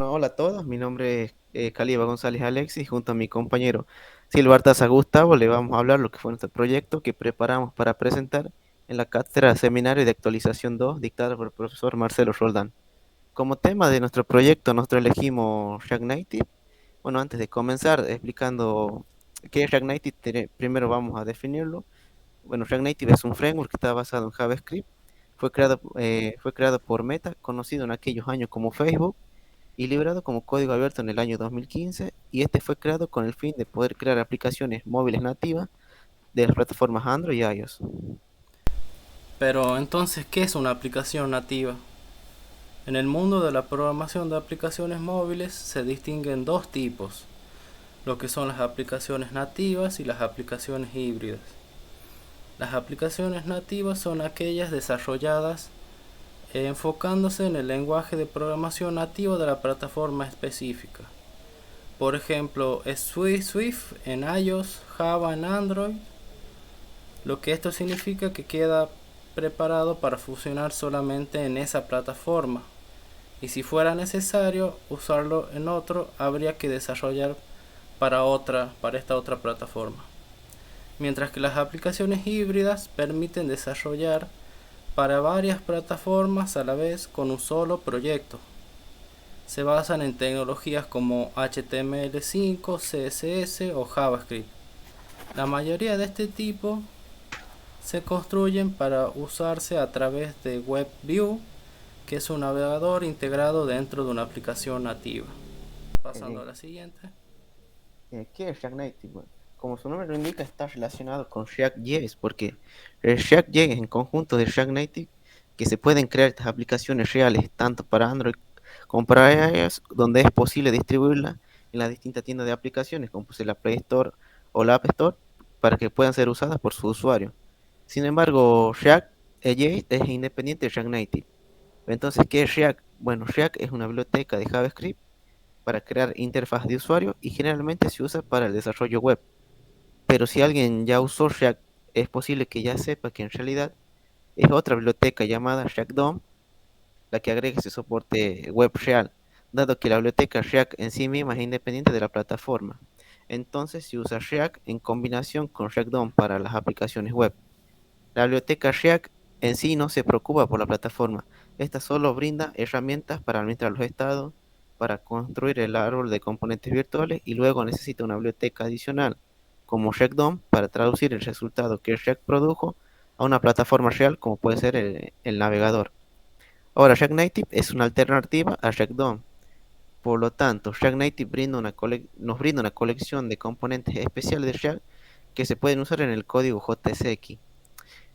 Bueno, hola a todos, mi nombre es Caliba González Alexis, junto a mi compañero Silbartaza Gustavo le vamos a hablar lo que fue nuestro proyecto que preparamos para presentar en la cátedra Seminario de Actualización 2 dictada por el profesor Marcelo Roldán. Como tema de nuestro proyecto, nosotros elegimos React Native. Bueno, antes de comenzar explicando qué es React Native, primero vamos a definirlo. Bueno, React Native es un framework que está basado en JavaScript. Fue creado por Meta, conocido en aquellos años como Facebook y liberado como código abierto en el año 2015, y este fue creado con el fin de poder crear aplicaciones móviles nativas de las plataformas Android y iOS. Pero entonces, ¿qué es una aplicación nativa? En el mundo de la programación de aplicaciones móviles se distinguen dos tipos, lo que son las aplicaciones nativas y las aplicaciones híbridas. Las aplicaciones nativas son aquellas desarrolladas enfocándose en el lenguaje de programación nativo de la plataforma específica. Por ejemplo, Swift en iOS, Java en Android, lo que esto significa que queda preparado para funcionar solamente en esa plataforma, y si fuera necesario usarlo en otro, habría que desarrollar para esta otra plataforma. Mientras que las aplicaciones híbridas permiten desarrollar para varias plataformas a la vez con un solo proyecto. Se basan en tecnologías como HTML5, CSS o JavaScript. La mayoría de este tipo se construyen para usarse a través de WebView, que es un navegador integrado dentro de una aplicación nativa. Pasando Eh, a la siguiente. ¿Qué es React Native? Bueno, como su nombre lo indica, está relacionado con React.js, porque el React.js es un conjunto de React Native que se pueden crear estas aplicaciones reales tanto para Android como para iOS, donde es posible distribuirla en las distintas tiendas de aplicaciones, como pues la Play Store o la App Store, para que puedan ser usadas por su usuario. Sin embargo, React.js es independiente de React Native. Entonces, ¿qué es React? Bueno, React es una biblioteca de JavaScript para crear interfaz de usuario y generalmente se usa para el desarrollo web. Pero si alguien ya usó React, es posible que ya sepa que en realidad es otra biblioteca llamada React DOM la que agrega ese soporte web real, dado que la biblioteca React en sí misma es independiente de la plataforma. Entonces se usa React en combinación con React DOM para las aplicaciones web. La biblioteca React en sí no se preocupa por la plataforma. Esta solo brinda herramientas para administrar los estados, para construir el árbol de componentes virtuales, y luego necesita una biblioteca adicional como React DOM para traducir el resultado que React produjo a una plataforma real como puede ser el navegador. Ahora, React Native es una alternativa a React DOM. Por lo tanto, React Native nos brinda una colección de componentes especiales de React que se pueden usar en el código JSX.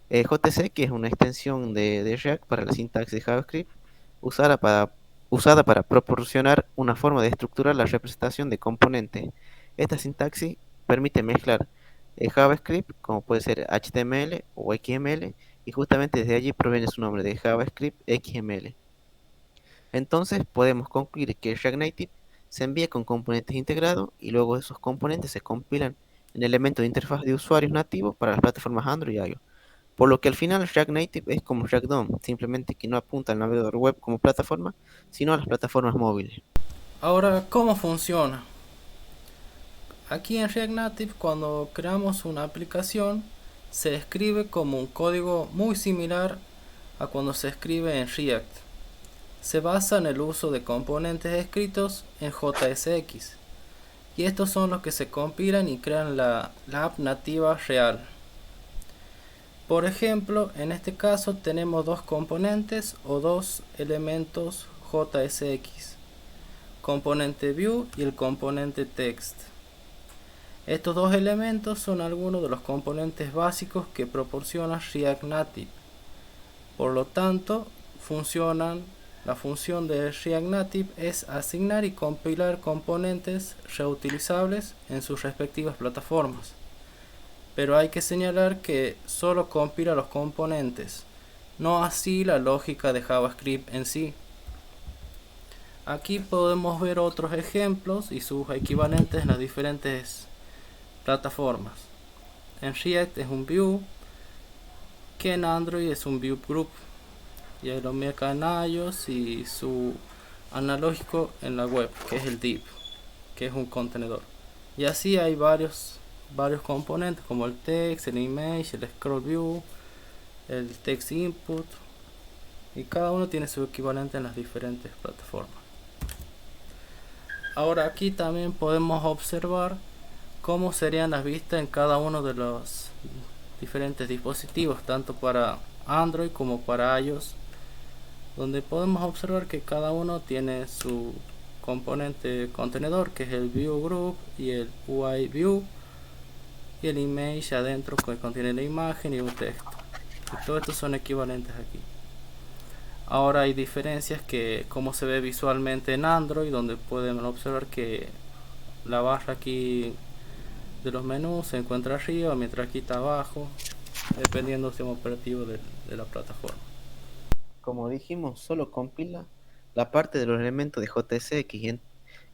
JSX es una extensión de React para la sintaxis de JavaScript usada para, usada para proporcionar una forma de estructurar la representación de componentes. Esta sintaxis permite mezclar JavaScript, como puede ser HTML o XML, y justamente desde allí proviene su nombre de JavaScript XML. Entonces podemos concluir que React Native se envía con componentes integrados y luego esos componentes se compilan en elementos de interfaz de usuarios nativos para las plataformas Android y iOS. Por lo que al final React Native es como React DOM, simplemente que no apunta al navegador web como plataforma, sino a las plataformas móviles. Ahora, ¿cómo funciona? Aquí en React Native, cuando creamos una aplicación, se escribe como un código muy similar a cuando se escribe en React. Se basa en el uso de componentes escritos en JSX, y estos son los que se compilan y crean la app nativa real. Por ejemplo, en este caso tenemos dos componentes o dos elementos JSX, componente view y el componente text. Estos dos elementos son algunos de los componentes básicos que proporciona React Native. Por lo tanto, la función de React Native es asignar y compilar componentes reutilizables en sus respectivas plataformas. Pero hay que señalar que solo compila los componentes, no así la lógica de JavaScript en sí. Aquí podemos ver otros ejemplos y sus equivalentes en las diferentes plataformas. En React es un view, que en Android es un view group, y lo meca en iOS y su analógico en la web, que es el div, que es un contenedor. Y así hay varios componentes como el text, el image, el scroll view, el text input, y cada uno tiene su equivalente en las diferentes plataformas. Ahora aquí también podemos observar cómo serían las vistas en cada uno de los diferentes dispositivos, tanto para Android como para iOS, donde podemos observar que cada uno tiene su componente contenedor, que es el view group y el UI view, y el image adentro que contiene la imagen y un texto, y todos estos son equivalentes aquí. Ahora hay diferencias que como se ve visualmente en Android, donde pueden observar que la barra aquí de los menús se encuentra arriba, mientras aquí está abajo, dependiendo del sistema operativo de la plataforma. Como dijimos, solo compila la parte de los elementos de JSX.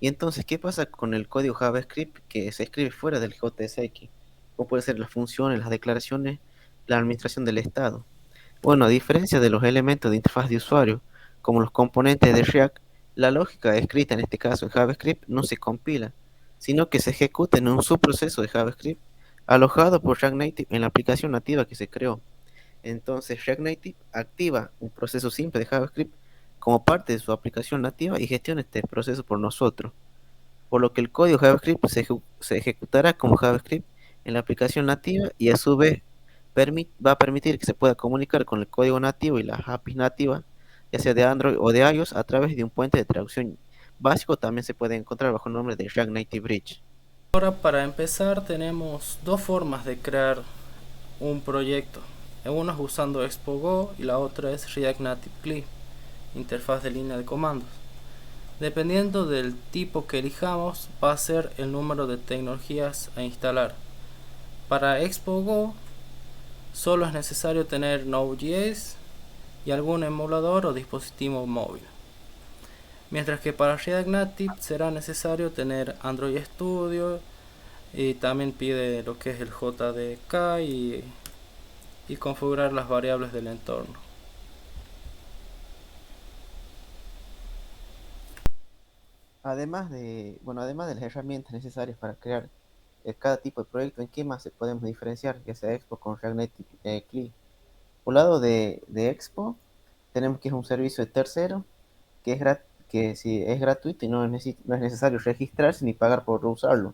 Y entonces, ¿qué pasa con el código JavaScript que se escribe fuera del JSX? ¿Cómo puede ser las funciones, las declaraciones, la administración del estado? Bueno, a diferencia de los elementos de interfaz de usuario, como los componentes de React, la lógica escrita en este caso en JavaScript no se compila, sino que se ejecuta en un subproceso de JavaScript alojado por React Native en la aplicación nativa que se creó. Entonces, React Native activa un proceso simple de JavaScript como parte de su aplicación nativa y gestiona este proceso por nosotros, por lo que el código JavaScript se ejecutará como JavaScript en la aplicación nativa y a su vez va a permitir que se pueda comunicar con el código nativo y las APIs nativas, ya sea de Android o de iOS, a través de un puente de traducción básico. También se puede encontrar bajo el nombre de React Native Bridge. Ahora para empezar tenemos dos formas de crear un proyecto. Una es usando ExpoGo y la otra es React Native CLI, interfaz de línea de comandos. Dependiendo del tipo que elijamos, va a ser el número de tecnologías a instalar. Para ExpoGo solo es necesario tener Node.js y algún emulador o dispositivo móvil. Mientras que para React Native será necesario tener Android Studio y también pide lo que es el JDK y configurar las variables del entorno. Además de las herramientas necesarias para crear cada tipo de proyecto, ¿en qué más podemos diferenciar, ya sea Expo con React Native CLI? Por lado de Expo, tenemos que es un servicio de tercero, que si es gratuito y no es necesario registrarse ni pagar por usarlo.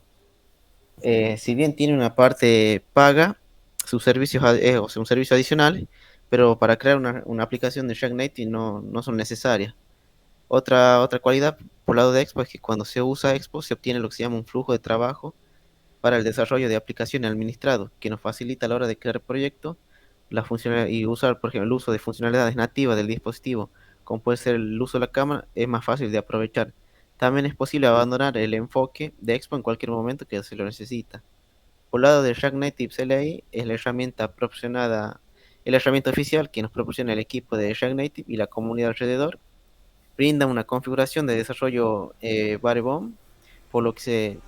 Si bien tiene una parte paga, sus servicios, o sea, un servicio adicional, pero para crear una aplicación de React Native no son necesarias. Otra cualidad por lado de Expo es que cuando se usa Expo se obtiene lo que se llama un flujo de trabajo para el desarrollo de aplicaciones administradas, que nos facilita a la hora de crear proyectos y usar, por ejemplo, el uso de funcionalidades nativas del dispositivo, como puede ser el uso de la cámara, es más fácil de aprovechar. También es posible abandonar el enfoque de Expo en cualquier momento que se lo necesita. Por lado de React Native CLI es la herramienta oficial que nos proporciona el equipo de React Native y la comunidad alrededor. Brinda una configuración de desarrollo Barebone, por lo que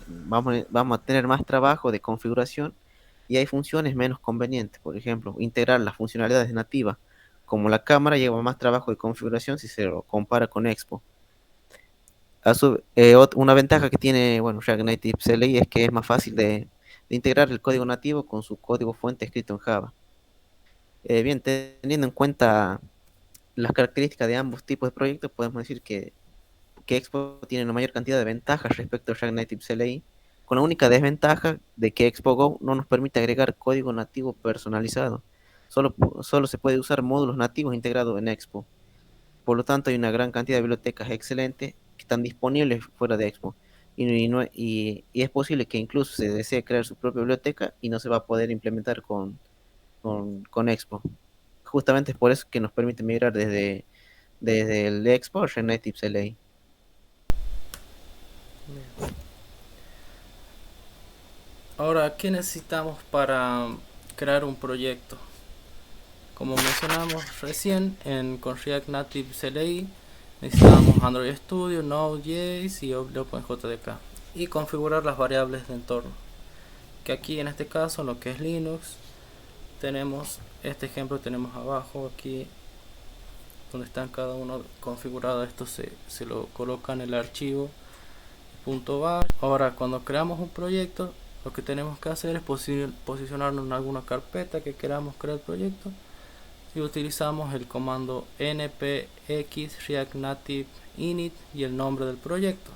vamos a tener más trabajo de configuración y hay funciones menos convenientes. Por ejemplo, integrar las funcionalidades nativas como la cámara lleva más trabajo de configuración si se lo compara con Expo. Una ventaja que tiene, bueno, React Native CLI es que es más fácil de integrar el código nativo con su código fuente escrito en Java. Bien, teniendo en cuenta las características de ambos tipos de proyectos, podemos decir que Expo tiene una mayor cantidad de ventajas respecto a React Native CLI, con la única desventaja de que Expo Go no nos permite agregar código nativo personalizado. Solo se puede usar módulos nativos integrados en Expo. Por lo tanto, hay una gran cantidad de bibliotecas excelentes que están disponibles fuera de Expo. Y es posible que incluso se desee crear su propia biblioteca y no se va a poder implementar con Expo. Justamente es por eso que nos permite migrar desde el Expo a React Native CLI. Ahora, ¿qué necesitamos para crear un proyecto? Como mencionamos recién, con React Native CLI necesitamos Android Studio, Node.js y OpenJDK y configurar las variables de entorno, que aquí en este caso en lo que es Linux tenemos este ejemplo, tenemos abajo aquí donde están cada uno configurado. Esto se lo coloca en el archivo .bash. Ahora, cuando creamos un proyecto, lo que tenemos que hacer es posicionarnos en alguna carpeta que queramos crear el proyecto y utilizamos el comando npx react native init y el nombre del proyecto.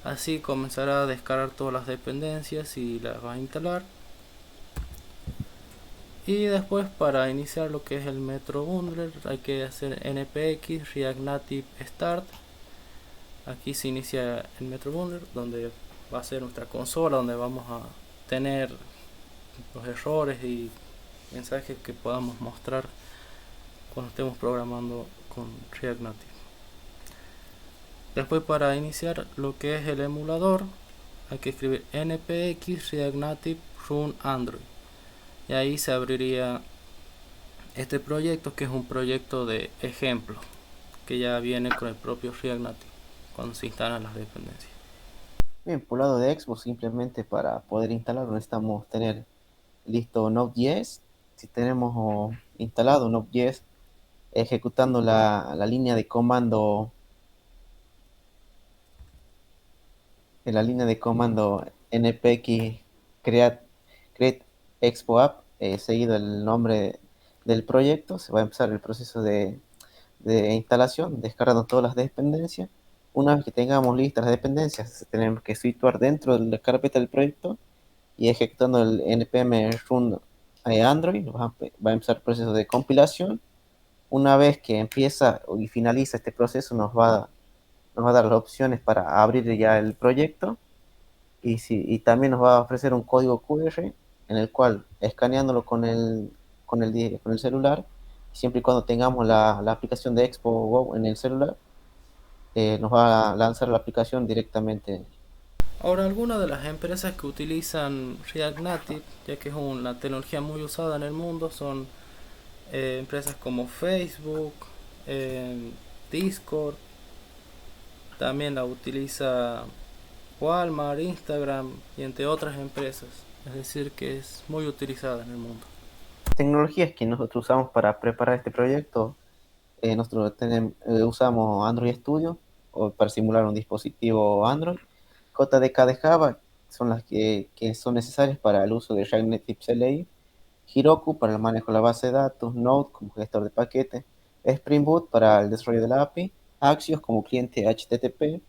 Así comenzará a descargar todas las dependencias y las va a instalar. Y después, para iniciar lo que es el Metro Bundler, hay que hacer npx react native start. Aquí se inicia el Metro Bundler, donde va a ser nuestra consola, donde vamos a tener los errores y mensajes que podamos mostrar cuando estemos programando con React Native. Después, para iniciar lo que es el emulador, hay que escribir npx react native run android, y ahí se abriría este proyecto, que es un proyecto de ejemplo que ya viene con el propio React Native cuando se instalan las dependencias. Bien, por lado de Xbox, simplemente para poder instalarlo necesitamos tener listo Node.js. Si tenemos instalado Node.js, ejecutando la línea de comando, en la línea de comando npx create expo app, seguido el nombre del proyecto, se va a empezar el proceso de instalación, descargando todas las dependencias. Una vez que tengamos listas las dependencias, tenemos que situar dentro de la carpeta del proyecto y ejecutando el npm run Android, va a empezar el proceso de compilación. Una vez que empieza y finaliza este proceso, nos va a dar las opciones para abrir ya el proyecto y también nos va a ofrecer un código QR en el cual, escaneándolo con el celular, siempre y cuando tengamos la aplicación de Expo Go en el celular, nos va a lanzar la aplicación directamente. Ahora, algunas de las empresas que utilizan React Native, ya que es una tecnología muy usada en el mundo, son empresas como Facebook, Discord, también la utiliza Walmart, Instagram y entre otras empresas. Es decir, que es muy utilizada en el mundo. Tecnologías que nosotros usamos para preparar este proyecto, usamos Android Studio para simular un dispositivo Android. JDK de Java son las que son necesarias para el uso de React Native CLI. Heroku para el manejo de la base de datos, Node como gestor de paquetes, Spring Boot para el desarrollo de la API, Axios como cliente HTTP,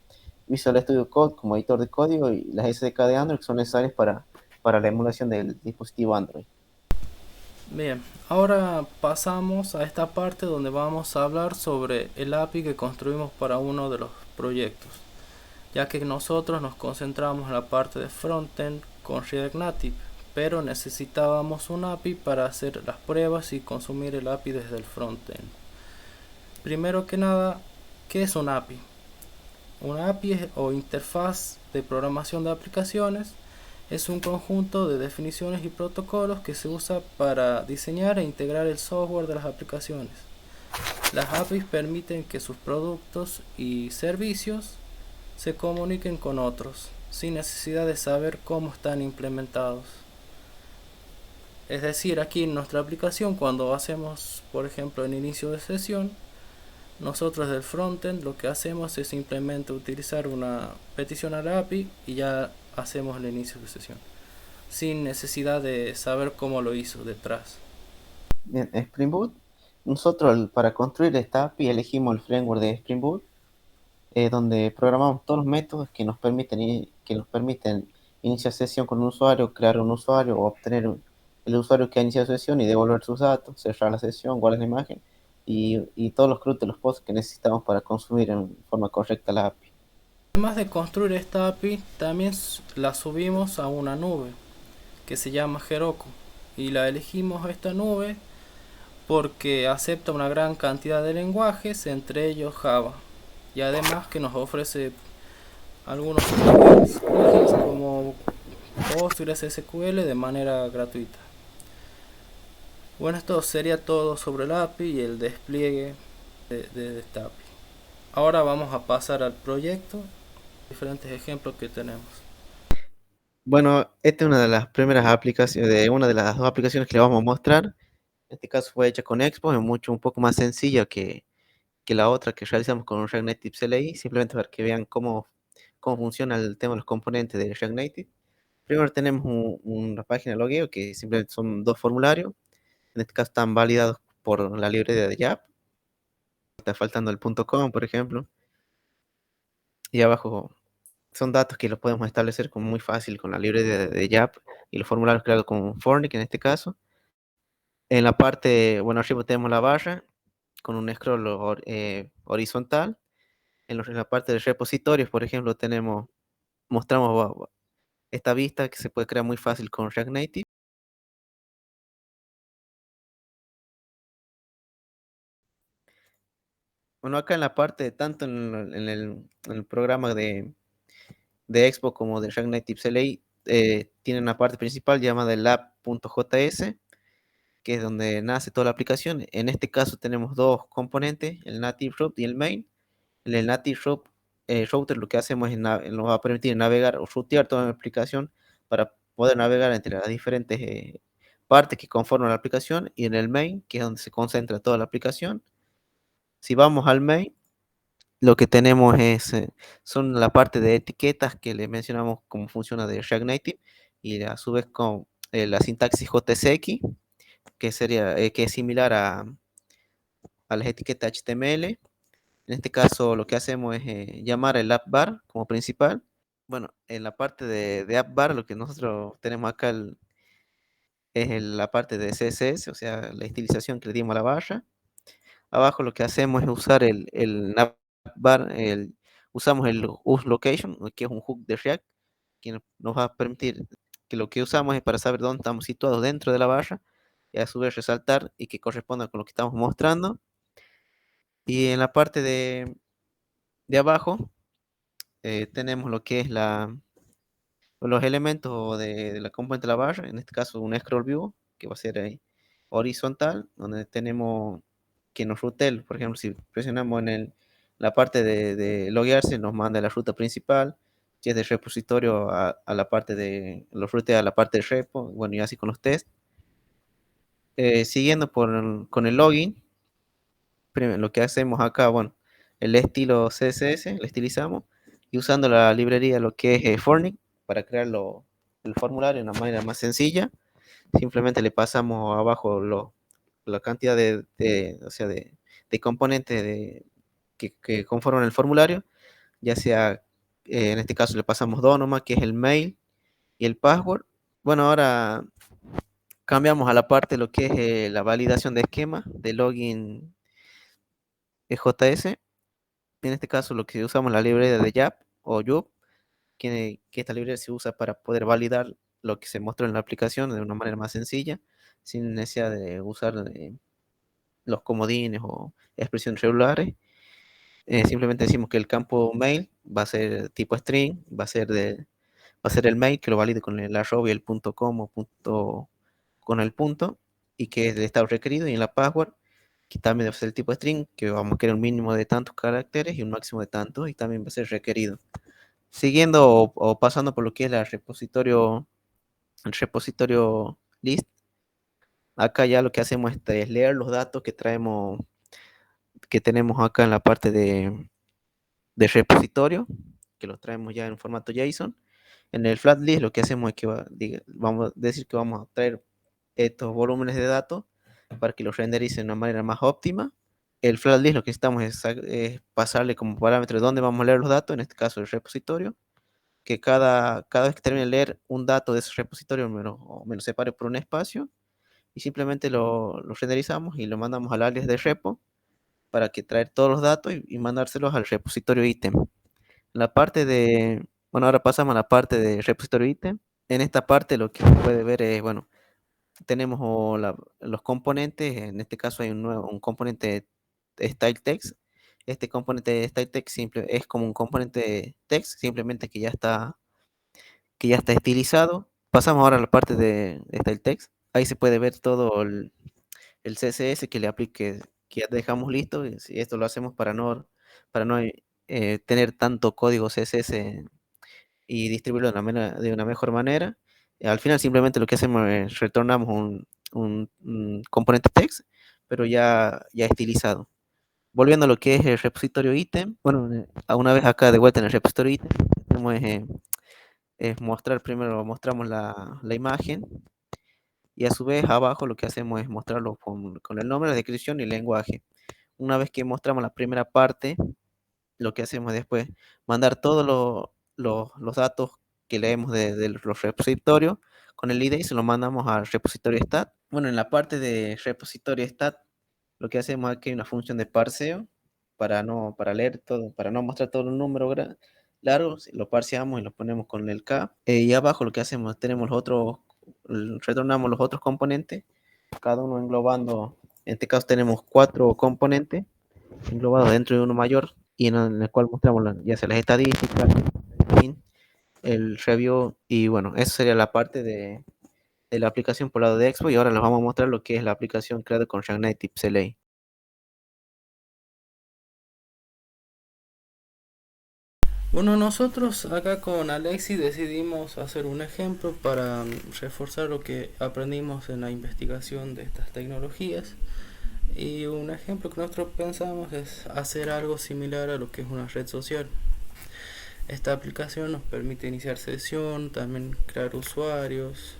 Visual Studio Code como editor de código y las SDK de Android que son necesarias para la emulación del dispositivo Android. Bien, ahora pasamos a esta parte donde vamos a hablar sobre el API que construimos para uno de los proyectos, ya que nosotros nos concentramos en la parte de frontend con React Native, pero necesitábamos un API para hacer las pruebas y consumir el API desde el frontend. Primero que nada, ¿qué es un API? Una API o interfaz de programación de aplicaciones es un conjunto de definiciones y protocolos que se usa para diseñar e integrar el software de las aplicaciones. Las APIs permiten que sus productos y servicios se comuniquen con otros, sin necesidad de saber cómo están implementados. Es decir, aquí en nuestra aplicación, cuando hacemos, por ejemplo, el inicio de sesión, nosotros del frontend lo que hacemos es simplemente utilizar una petición a la API y ya hacemos el inicio de sesión, sin necesidad de saber cómo lo hizo detrás. Bien, Spring Boot. Nosotros para construir esta API elegimos el framework de Spring Boot, donde programamos todos los métodos que nos permiten iniciar sesión con un usuario, crear un usuario o obtener el usuario que ha iniciado sesión y devolver sus datos, cerrar la sesión, guardar la imagen y todos los CRUD de los posts que necesitamos para consumir en forma correcta la API. Además de construir esta API, también la subimos a una nube que se llama Heroku, y la elegimos esta nube porque acepta una gran cantidad de lenguajes, entre ellos Java, y además que nos ofrece algunos plugins como PostgreSQL de manera gratuita. Bueno, esto sería todo sobre el API y el despliegue de esta API. Ahora vamos a pasar al proyecto, diferentes ejemplos que tenemos. Bueno, esta es una de las primeras aplicaciones, de una de las dos aplicaciones que le vamos a mostrar. En este caso fue hecha con Expo, es un poco más sencilla que la otra que realizamos con React Native CLI, simplemente para que vean cómo funciona el tema de los componentes de React Native. Primero tenemos una página de logueo que simplemente son dos formularios. En este caso están validados por la librería de YAP. Está faltando el .com, por ejemplo. Y abajo son datos que los podemos establecer como muy fácil con la librería de YAP y los formularios creados con Fornik en este caso. En la parte, bueno, arriba tenemos la barra con un scroll horizontal. En la parte de repositorios, por ejemplo, mostramos esta vista que se puede crear muy fácil con React Native. Bueno, acá en la parte, tanto en el programa de Expo como de React Native CLI, tiene una parte principal llamada el app.js, que es donde nace toda la aplicación. En este caso tenemos dos componentes, el native root y el main. En el native root, router lo que hacemos es nos va a permitir navegar o rutear toda la aplicación para poder navegar entre las diferentes partes que conforman la aplicación, y en el main, que es donde se concentra toda la aplicación. Si vamos al main, lo que tenemos son la parte de etiquetas que le mencionamos cómo funciona de React Native, y a su vez con la sintaxis JSX, que es similar a las etiquetas HTML. En este caso lo que hacemos es llamar el app bar como principal. Bueno, en la parte de app bar lo que nosotros tenemos acá es la parte de CSS, o sea, la estilización que le dimos a la barra. Abajo lo que hacemos es usar el navbar, usamos el useLocation, que es un hook de React, que nos va a permitir que lo que usamos es para saber dónde estamos situados dentro de la barra, y a su vez resaltar y que corresponda con lo que estamos mostrando. Y en la parte de abajo tenemos lo que es los elementos de la componente de la barra, en este caso un scroll view, que va a ser horizontal, donde tenemos que nos rute, por ejemplo, si presionamos la parte de loguearse, nos manda la ruta principal. Si es de repositorio a la parte los rutea a la parte de repo, bueno, y así con los tests. Siguiendo con el login, lo que hacemos acá, bueno, el estilo CSS, lo estilizamos, y usando la librería lo que es Fornik para crear el formulario de una manera más sencilla. Simplemente le pasamos abajo la cantidad o sea, de componentes que conforman el formulario, ya sea, en este caso le pasamos dos nomás, que es el mail y el password. Bueno, ahora cambiamos a la parte de lo que es la validación de esquema de login JS. En este caso lo que usamos la librería de YAP o YUP, que esta librería se usa para poder validar lo que se mostró en la aplicación de una manera más sencilla, sin necesidad de usar los comodines o expresiones regulares. Simplemente decimos que el campo mail va a ser tipo string, va a ser el mail que lo valide con el arroba y el punto com o con el punto, y que es de estado requerido, y en la password, que también debe ser el tipo string, que vamos a querer un mínimo de tantos caracteres y un máximo de tantos, y también va a ser requerido. Siguiendo o pasando por lo que es el repositorio list, acá ya lo que hacemos es leer los datos que tenemos acá en la parte de repositorio, que los traemos ya en formato JSON. En el flat list lo que hacemos es que vamos a decir que vamos a traer estos volúmenes de datos para que los renderice de una manera más óptima. El flat list lo que necesitamos es pasarle como parámetro dónde vamos a leer los datos, en este caso el repositorio, que cada vez que termine de leer un dato de ese repositorio me lo separe por un espacio, y simplemente lo renderizamos y lo mandamos al alias de repo para que traer todos los datos y mandárselos al repositorio ítem. La parte bueno, ahora pasamos a la parte de repositorio ítem. En esta parte lo que se puede ver es, bueno, tenemos los componentes. En este caso hay un componente de style text. Este componente de style text es como un componente text, simplemente que ya está estilizado. Pasamos ahora a la parte de style text. Ahí se puede ver todo el CSS que le aplique, que ya dejamos listo. Y esto lo hacemos para no tener tanto código CSS y distribuirlo de una mejor manera. Al final simplemente lo que hacemos es retornamos un componente text, pero ya estilizado. volviendo a lo que es el repositorio ítem, bueno, a una vez acá de vuelta en el repositorio ítem, tenemos es mostrar primero, mostramos la imagen y a su vez abajo lo que hacemos es mostrarlo con el nombre, la descripción y el lenguaje. Una vez que mostramos la primera parte, lo que hacemos después, mandar todos los datos que leemos de los repositorios con el ID y se lo mandamos al repositorio stat. Bueno, en la parte de repositorio stat, lo que hacemos aquí es una función de parseo para leer todo, para no mostrar todos los números largos, lo parseamos y lo ponemos con el K. Y abajo lo que hacemos, tenemos los otros, retornamos los otros componentes, cada uno englobando, en este caso tenemos 4 componentes englobados dentro de uno mayor y en el cual mostramos ya sea las estadísticas, el review y bueno, eso sería la parte de la aplicación por lado de Expo y ahora les vamos a mostrar lo que es la aplicación creada con React Native CLI. Bueno, nosotros acá con Alexi decidimos hacer un ejemplo para reforzar lo que aprendimos en la investigación de estas tecnologías. Y un ejemplo que nosotros pensamos es hacer algo similar a lo que es una red social. Esta aplicación nos permite iniciar sesión, también crear usuarios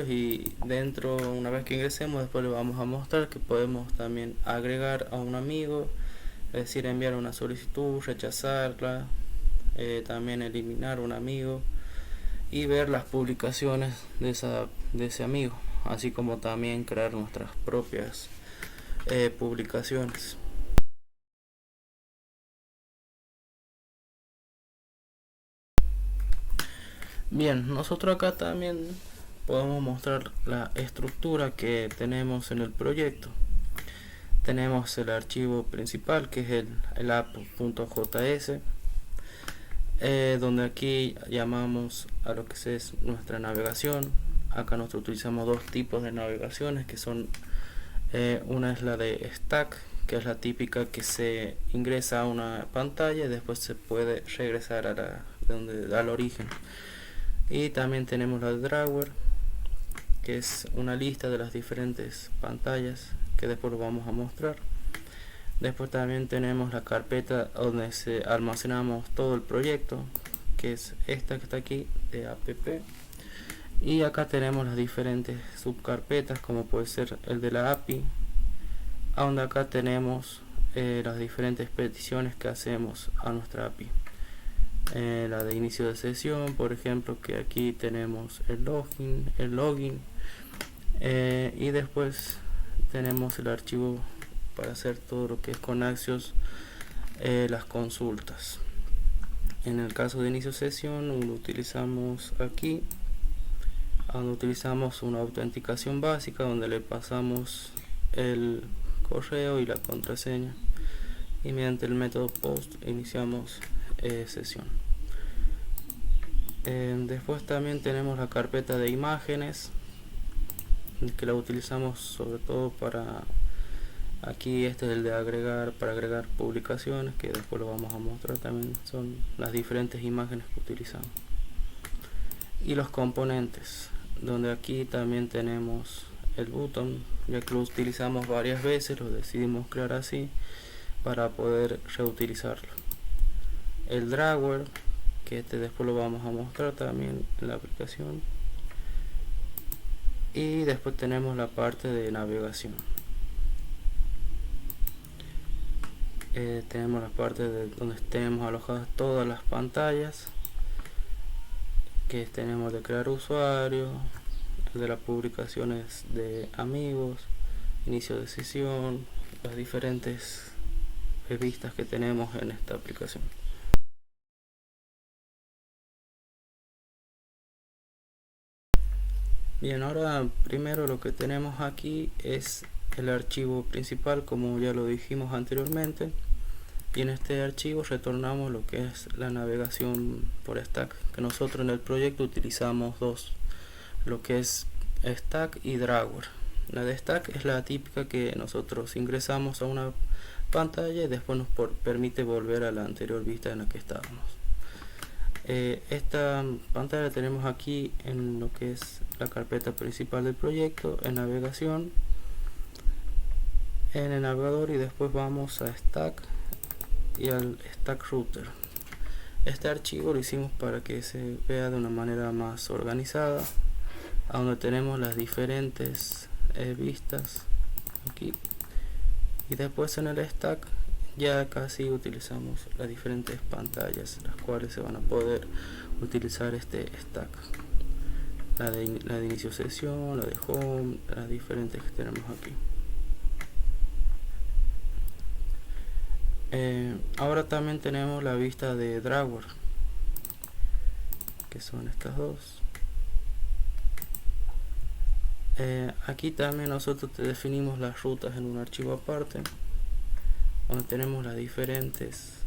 y dentro, una vez que ingresemos, después le vamos a mostrar que podemos también agregar a un amigo, es decir, enviar una solicitud, rechazarla, también eliminar un amigo y ver las publicaciones de ese amigo, así como también crear nuestras propias publicaciones. Bien, nosotros acá también podemos mostrar la estructura que tenemos en el proyecto. Tenemos el archivo principal que es el app.js, donde aquí llamamos a lo que es nuestra navegación. Acá nosotros utilizamos dos tipos de navegaciones que son, una es la de stack, que es la típica que se ingresa a una pantalla y después se puede regresar al origen. Y también tenemos la de Drawer, que es una lista de las diferentes pantallas que después lo vamos a mostrar. Después también tenemos la carpeta donde almacenamos todo el proyecto, que es esta que está aquí de app. Y acá tenemos las diferentes subcarpetas, como puede ser el de la API, donde acá tenemos las diferentes peticiones que hacemos a nuestra API. La de inicio de sesión, por ejemplo, que aquí tenemos el login, y después tenemos el archivo para hacer todo lo que es con Axios, las consultas. En el caso de inicio de sesión lo utilizamos aquí, donde utilizamos una autenticación básica donde le pasamos el correo y la contraseña, y mediante el método post iniciamos sesión. Después también tenemos la carpeta de imágenes, que la utilizamos sobre todo para, aquí este es el de para agregar publicaciones, que después lo vamos a mostrar. También son las diferentes imágenes que utilizamos. Y los componentes, donde aquí también tenemos el button, ya que lo utilizamos varias veces, lo decidimos crear así para poder reutilizarlo. El drawer, que este después lo vamos a mostrar también en la aplicación. Y después tenemos la parte de navegación. Tenemos la parte de donde tenemos alojadas todas las pantallas, que tenemos de crear usuarios, de las publicaciones de amigos, inicio de sesión, las diferentes vistas que tenemos en esta aplicación. Bien, ahora primero lo que tenemos aquí es el archivo principal, como ya lo dijimos anteriormente, y en este archivo retornamos lo que es la navegación por stack, que nosotros en el proyecto utilizamos dos, lo que es stack y drawer. La de stack es la típica que nosotros ingresamos a una pantalla y después nos permite volver a la anterior vista en la que estábamos. Esta pantalla la tenemos aquí en lo que es la carpeta principal del proyecto, en navegación. en el navegador y después vamos a Stack y al Stack Router. Este archivo lo hicimos para que se vea de una manera más organizada, a donde tenemos las diferentes vistas aquí, y después en el stack ya casi utilizamos las diferentes pantallas las cuales se van a poder utilizar este stack: la de inicio sesión, la de home, las diferentes que tenemos aquí. Ahora también tenemos la vista de Dragware, que son estas dos. Aquí también nosotros definimos las rutas en un archivo aparte, donde tenemos las diferentes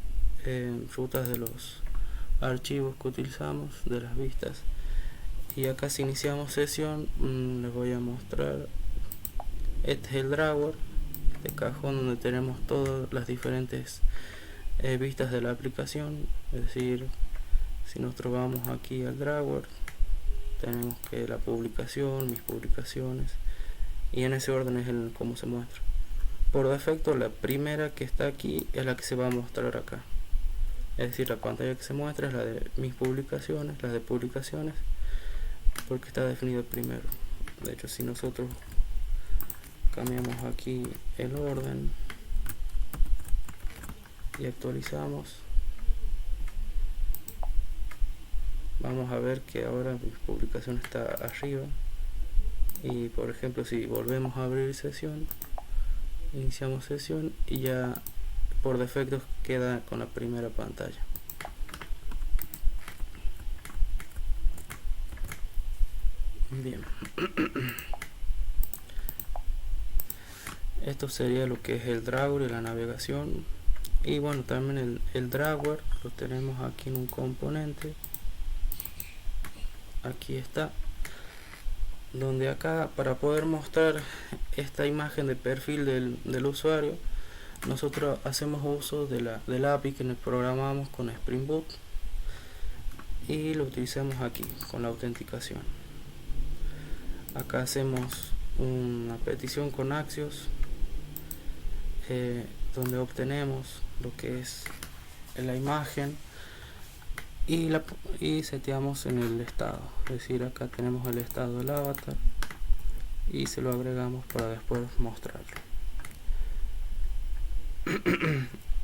rutas de los archivos que utilizamos, de las vistas. Y acá, si iniciamos sesión, les voy a mostrar. Este es el Dragware de cajón, donde tenemos todas las diferentes vistas de la aplicación. Es decir, si nosotros vamos aquí al Dragware, tenemos que la publicación, mis publicaciones, y en ese orden es el cómo se muestra. Por defecto, la primera que está aquí es la que se va a mostrar acá. Es decir, la pantalla que se muestra es la de mis publicaciones, la de publicaciones, porque está definido primero. De hecho, si nosotros cambiamos aquí el orden y actualizamos, vamos a ver que ahora mi publicación está arriba. Y por ejemplo, si volvemos a abrir sesión, iniciamos sesión y ya por defecto queda con la primera pantalla. Bien. Esto sería lo que es el Dragware y la navegación. Y bueno, también el Dragware lo tenemos aquí en un componente. Aquí está, donde acá, para poder mostrar esta imagen de perfil del usuario, nosotros hacemos uso de la API que nos programamos con Spring Boot y lo utilizamos aquí con la autenticación. Acá hacemos una petición con Axios, donde obtenemos lo que es la imagen y seteamos en el estado. Es decir, acá tenemos el estado del avatar y se lo agregamos para después mostrarlo.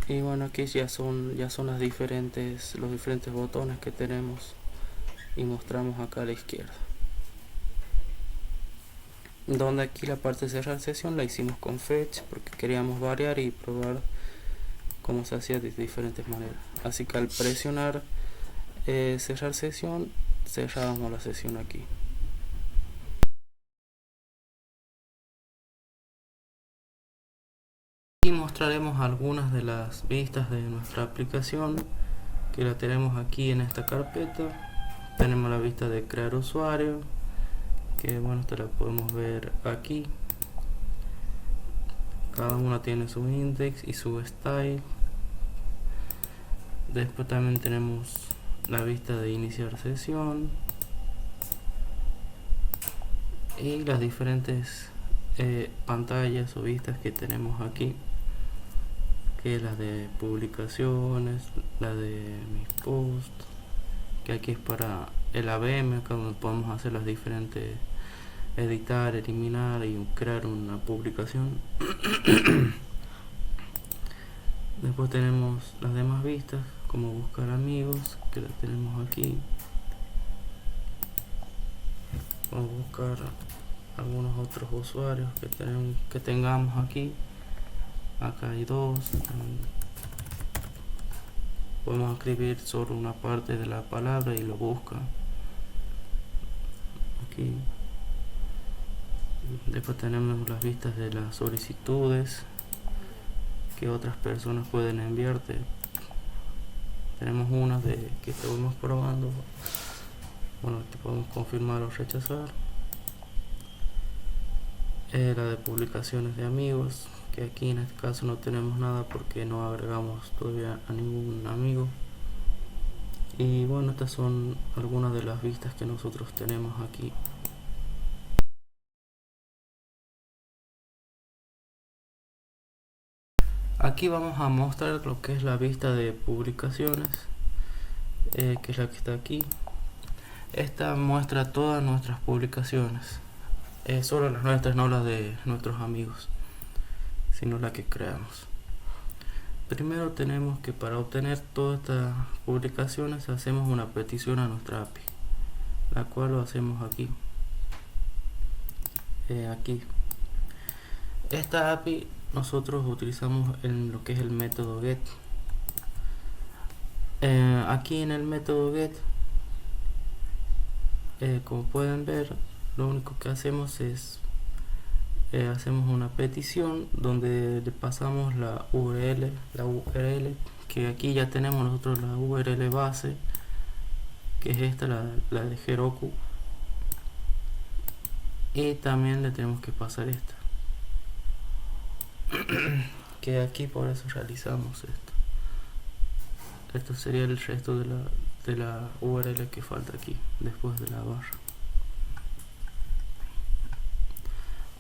Y bueno, aquí ya son los diferentes botones que tenemos y mostramos acá a la izquierda, donde aquí la parte de cerrar sesión la hicimos con fetch porque queríamos variar y probar cómo se hacía de diferentes maneras. Así que al presionar cerrar sesión, cerramos la sesión aquí. Y mostraremos algunas de las vistas de nuestra aplicación, que la tenemos aquí en esta carpeta. Tenemos la vista de crear usuario, que bueno, esta la podemos ver aquí. Cada una tiene su index y su style. Después también tenemos la vista de iniciar sesión y las diferentes pantallas o vistas que tenemos aquí, que es la de publicaciones, la de mis posts, que aquí es para el ABM, acá donde podemos hacer las diferentes, editar, eliminar y crear una publicación. Después tenemos las demás vistas, como buscar amigos, que la tenemos aquí, o buscar algunos otros usuarios que tengamos aquí. Acá hay dos. Podemos escribir sobre una parte de la palabra y lo busca aquí. Después tenemos las vistas de las solicitudes que otras personas pueden enviarte. Tenemos una que estamos probando, bueno, que podemos confirmar o rechazar. La de publicaciones de amigos, que aquí en este caso no tenemos nada porque no agregamos todavía a ningún amigo. Y bueno, estas son algunas de las vistas que nosotros tenemos aquí. Aquí vamos a mostrar lo que es la vista de publicaciones, que es la que está aquí. Esta muestra todas nuestras publicaciones, solo las nuestras, no las de nuestros amigos, sino las que creamos. Primero tenemos que, para obtener todas estas publicaciones, hacemos una petición a nuestra API, la cual lo hacemos aquí. Aquí esta API nosotros utilizamos en lo que es el método get. Aquí en el método get, como pueden ver, lo único que hacemos es hacemos una petición donde le pasamos la URL, que aquí ya tenemos nosotros la URL base, que es esta, la de Heroku, y también le tenemos que pasar esta, que aquí por eso realizamos esto. Esto sería el resto de la URL que falta aquí después de la barra.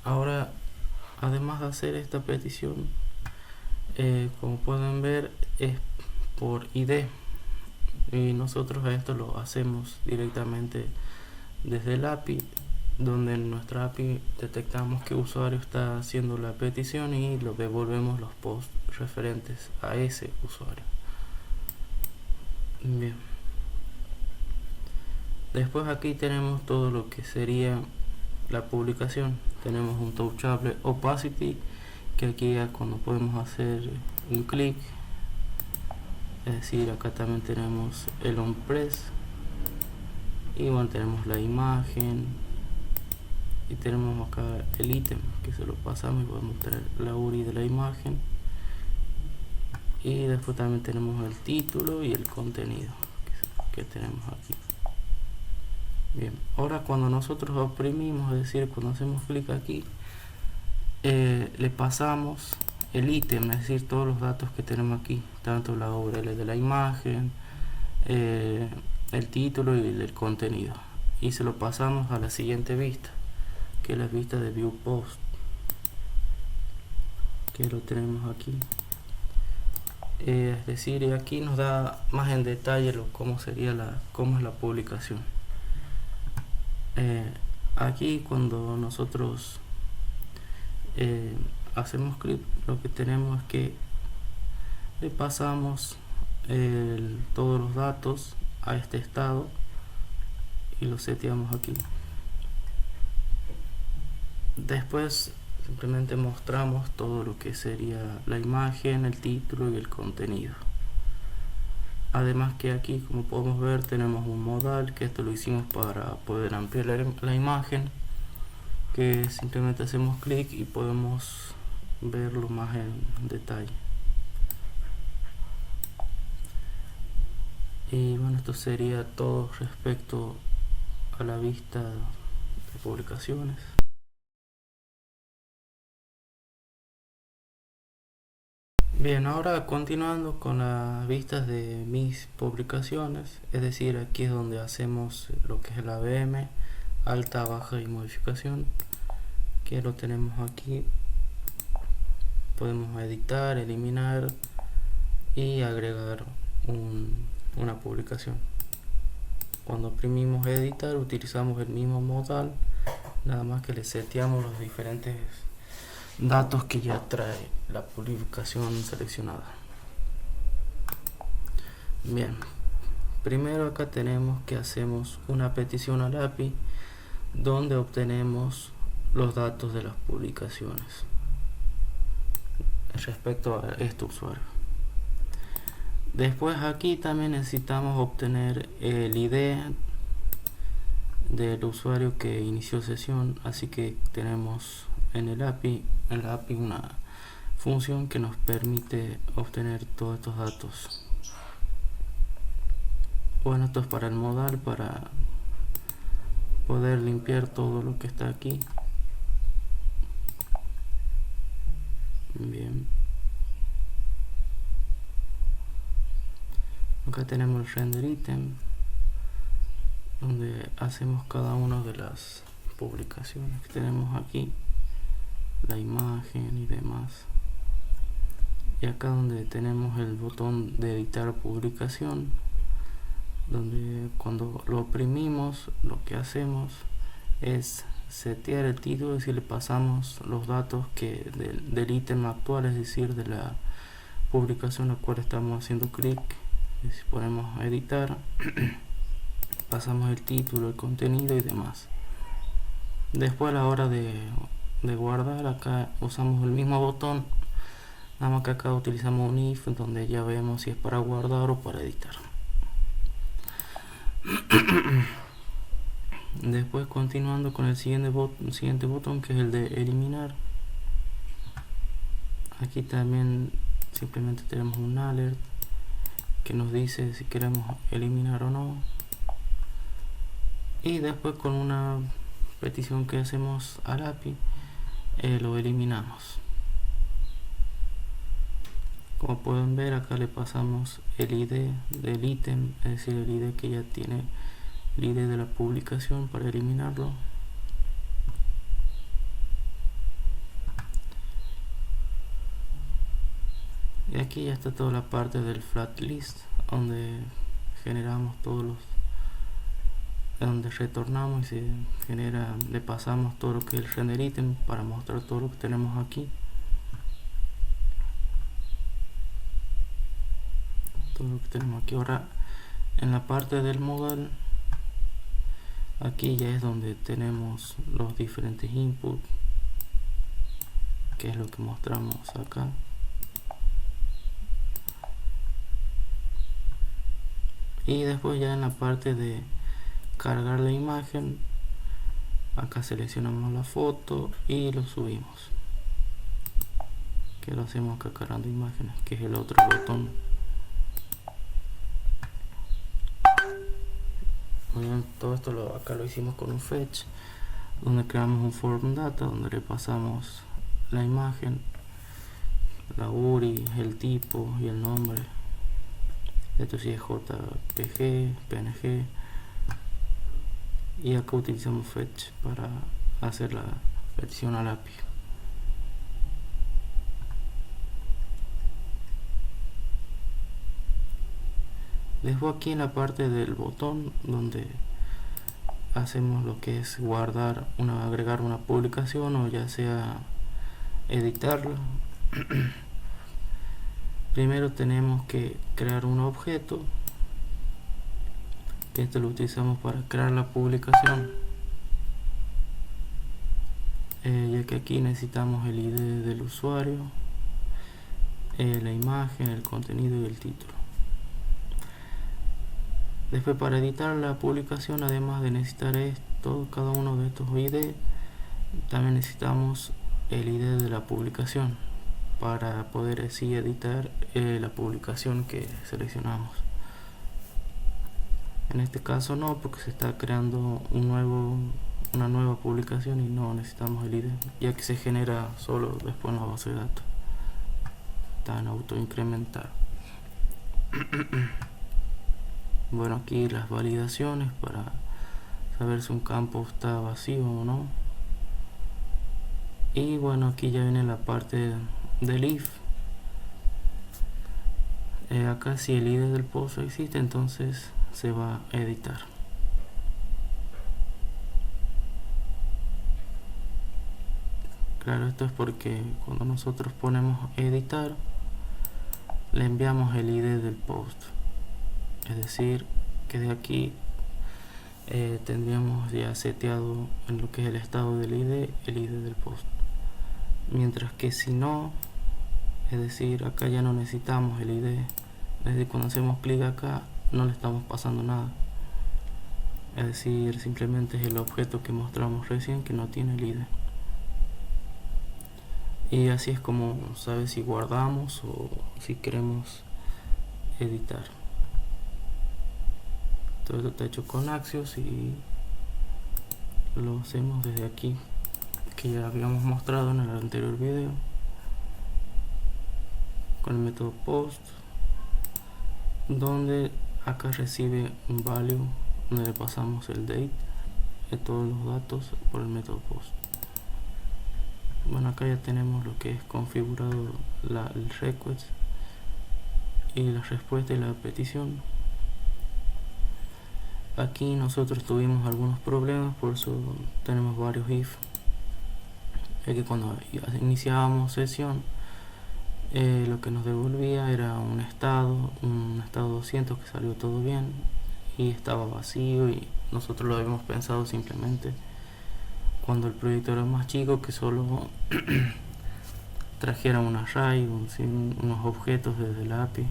Ahora, además de hacer esta petición, como pueden ver, es por ID, y nosotros a esto lo hacemos directamente desde el API, donde en nuestra API detectamos que usuario está haciendo la petición y lo devolvemos los posts referentes a ese usuario. Bien, después aquí tenemos todo lo que sería la publicación. Tenemos un touchable opacity, que aquí ya cuando podemos hacer un clic, es decir, acá también tenemos el on press, y bueno, tenemos la imagen, y tenemos acá el ítem que se lo pasamos y podemos mostrar la URI de la imagen, y después también tenemos el título y el contenido que tenemos aquí. Bien, ahora cuando nosotros oprimimos, es decir, cuando hacemos clic aquí, le pasamos el ítem, es decir, todos los datos que tenemos aquí, tanto la URL de la imagen, el título y el contenido, y se lo pasamos a la siguiente vista, que es la vista de View Post, que lo tenemos aquí. Es decir, aquí nos da más en detalle cómo es la publicación. Aquí cuando nosotros hacemos clic, lo que tenemos es que le pasamos todos los datos a este estado y lo seteamos aquí. Después simplemente mostramos todo lo que sería la imagen, el título y el contenido. Además que aquí, como podemos ver, tenemos un modal, que esto lo hicimos para poder ampliar la imagen, que simplemente hacemos clic y podemos verlo más en detalle. Y bueno, esto sería todo respecto a la vista de publicaciones. Bien, ahora continuando con las vistas de mis publicaciones, es decir, aquí es donde hacemos lo que es el ABM, alta, baja y modificación, que lo tenemos aquí. Podemos editar, eliminar y agregar una publicación. Cuando oprimimos editar, utilizamos el mismo modal, nada más que le seteamos los diferentes datos que ya trae la publicación seleccionada. Bien, primero acá tenemos que hacemos una petición al API donde obtenemos los datos de las publicaciones respecto a este usuario. Después aquí también necesitamos obtener el ID del usuario que inició sesión, así que tenemos en la API una función que nos permite obtener todos estos datos. Bueno, esto es para el modal, para poder limpiar todo lo que está aquí. Bien, acá tenemos el render item, donde hacemos cada una de las publicaciones que tenemos aquí, la imagen y demás. Y acá donde tenemos el botón de editar publicación, donde cuando lo oprimimos lo que hacemos es setear el título, y si le pasamos los datos del ítem actual, es decir, de la publicación a la cual estamos haciendo clic. Y si ponemos a editar, pasamos el título, el contenido y demás. Después, a la hora de guardar, acá usamos el mismo botón, nada más que acá utilizamos un if, donde ya vemos si es para guardar o para editar. Después, continuando con el siguiente botón, que es el de eliminar. Aquí también simplemente tenemos un alert que nos dice si queremos eliminar o no. Y después, con una petición que hacemos al API, lo eliminamos. Como pueden ver, acá le pasamos el ID del ítem, es decir, el ID que ya tiene el ID de la publicación, para eliminarlo. Y aquí ya está toda la parte del flat list, donde generamos todos los, donde retornamos y se genera, le pasamos todo lo que es el render item para mostrar todo lo que tenemos aquí. Todo lo que tenemos aquí. Ahora, en la parte del modal, aquí ya es donde tenemos los diferentes inputs, que es lo que mostramos acá. Y después, ya en la parte de cargar la imagen, acá seleccionamos la foto y lo subimos, que lo hacemos acá cargando imágenes, que es el otro botón. Bueno, todo esto acá lo hicimos con un fetch, donde creamos un form data, donde le pasamos la imagen, la URI, el tipo y el nombre. Esto sí es JPG, PNG. Y acá utilizamos fetch para hacer la petición al API. Después, aquí en la parte del botón donde hacemos lo que es guardar agregar una publicación, o ya sea editarla, primero tenemos que crear un objeto, que este lo utilizamos para crear la publicación, ya que aquí necesitamos el ID del usuario, la imagen, el contenido y el título. Después, para editar la publicación, además de necesitar cada uno de estos ID, también necesitamos el ID de la publicación para poder así editar la publicación que seleccionamos. En este caso no, porque se está creando una nueva publicación y no necesitamos el ID, ya que se genera solo después en la base de datos. Está en auto incrementar. Bueno, aquí las validaciones para saber si un campo está vacío o no. Y bueno, aquí ya viene la parte del if. Acá, si el ID del post existe, entonces se va a editar. Claro, esto es porque cuando nosotros ponemos editar, le enviamos el ID del post. Es decir, que de aquí tendríamos ya seteado en lo que es el estado del ID, el ID del post. Mientras que si no, es decir, acá ya no necesitamos el ID. Es decir, cuando hacemos clic acá, no le estamos pasando nada. Es decir, simplemente es el objeto que mostramos recién que no tiene el ID. Y así es como sabes si guardamos o si queremos editar. Todo esto está hecho con Axios y lo hacemos desde aquí, que ya habíamos mostrado en el anterior video, con el método post, donde acá recibe un value, donde le pasamos el date de todos los datos por el método post. Bueno, acá ya tenemos lo que es configurado el request y la respuesta y la petición. Aquí nosotros tuvimos algunos problemas, por eso tenemos varios if. Es que cuando iniciábamos sesión, lo que nos devolvía era un estado 200 que salió todo bien y estaba vacío, y nosotros lo habíamos pensado simplemente cuando el proyecto era más chico, que solo trajera un array, unos objetos desde el API,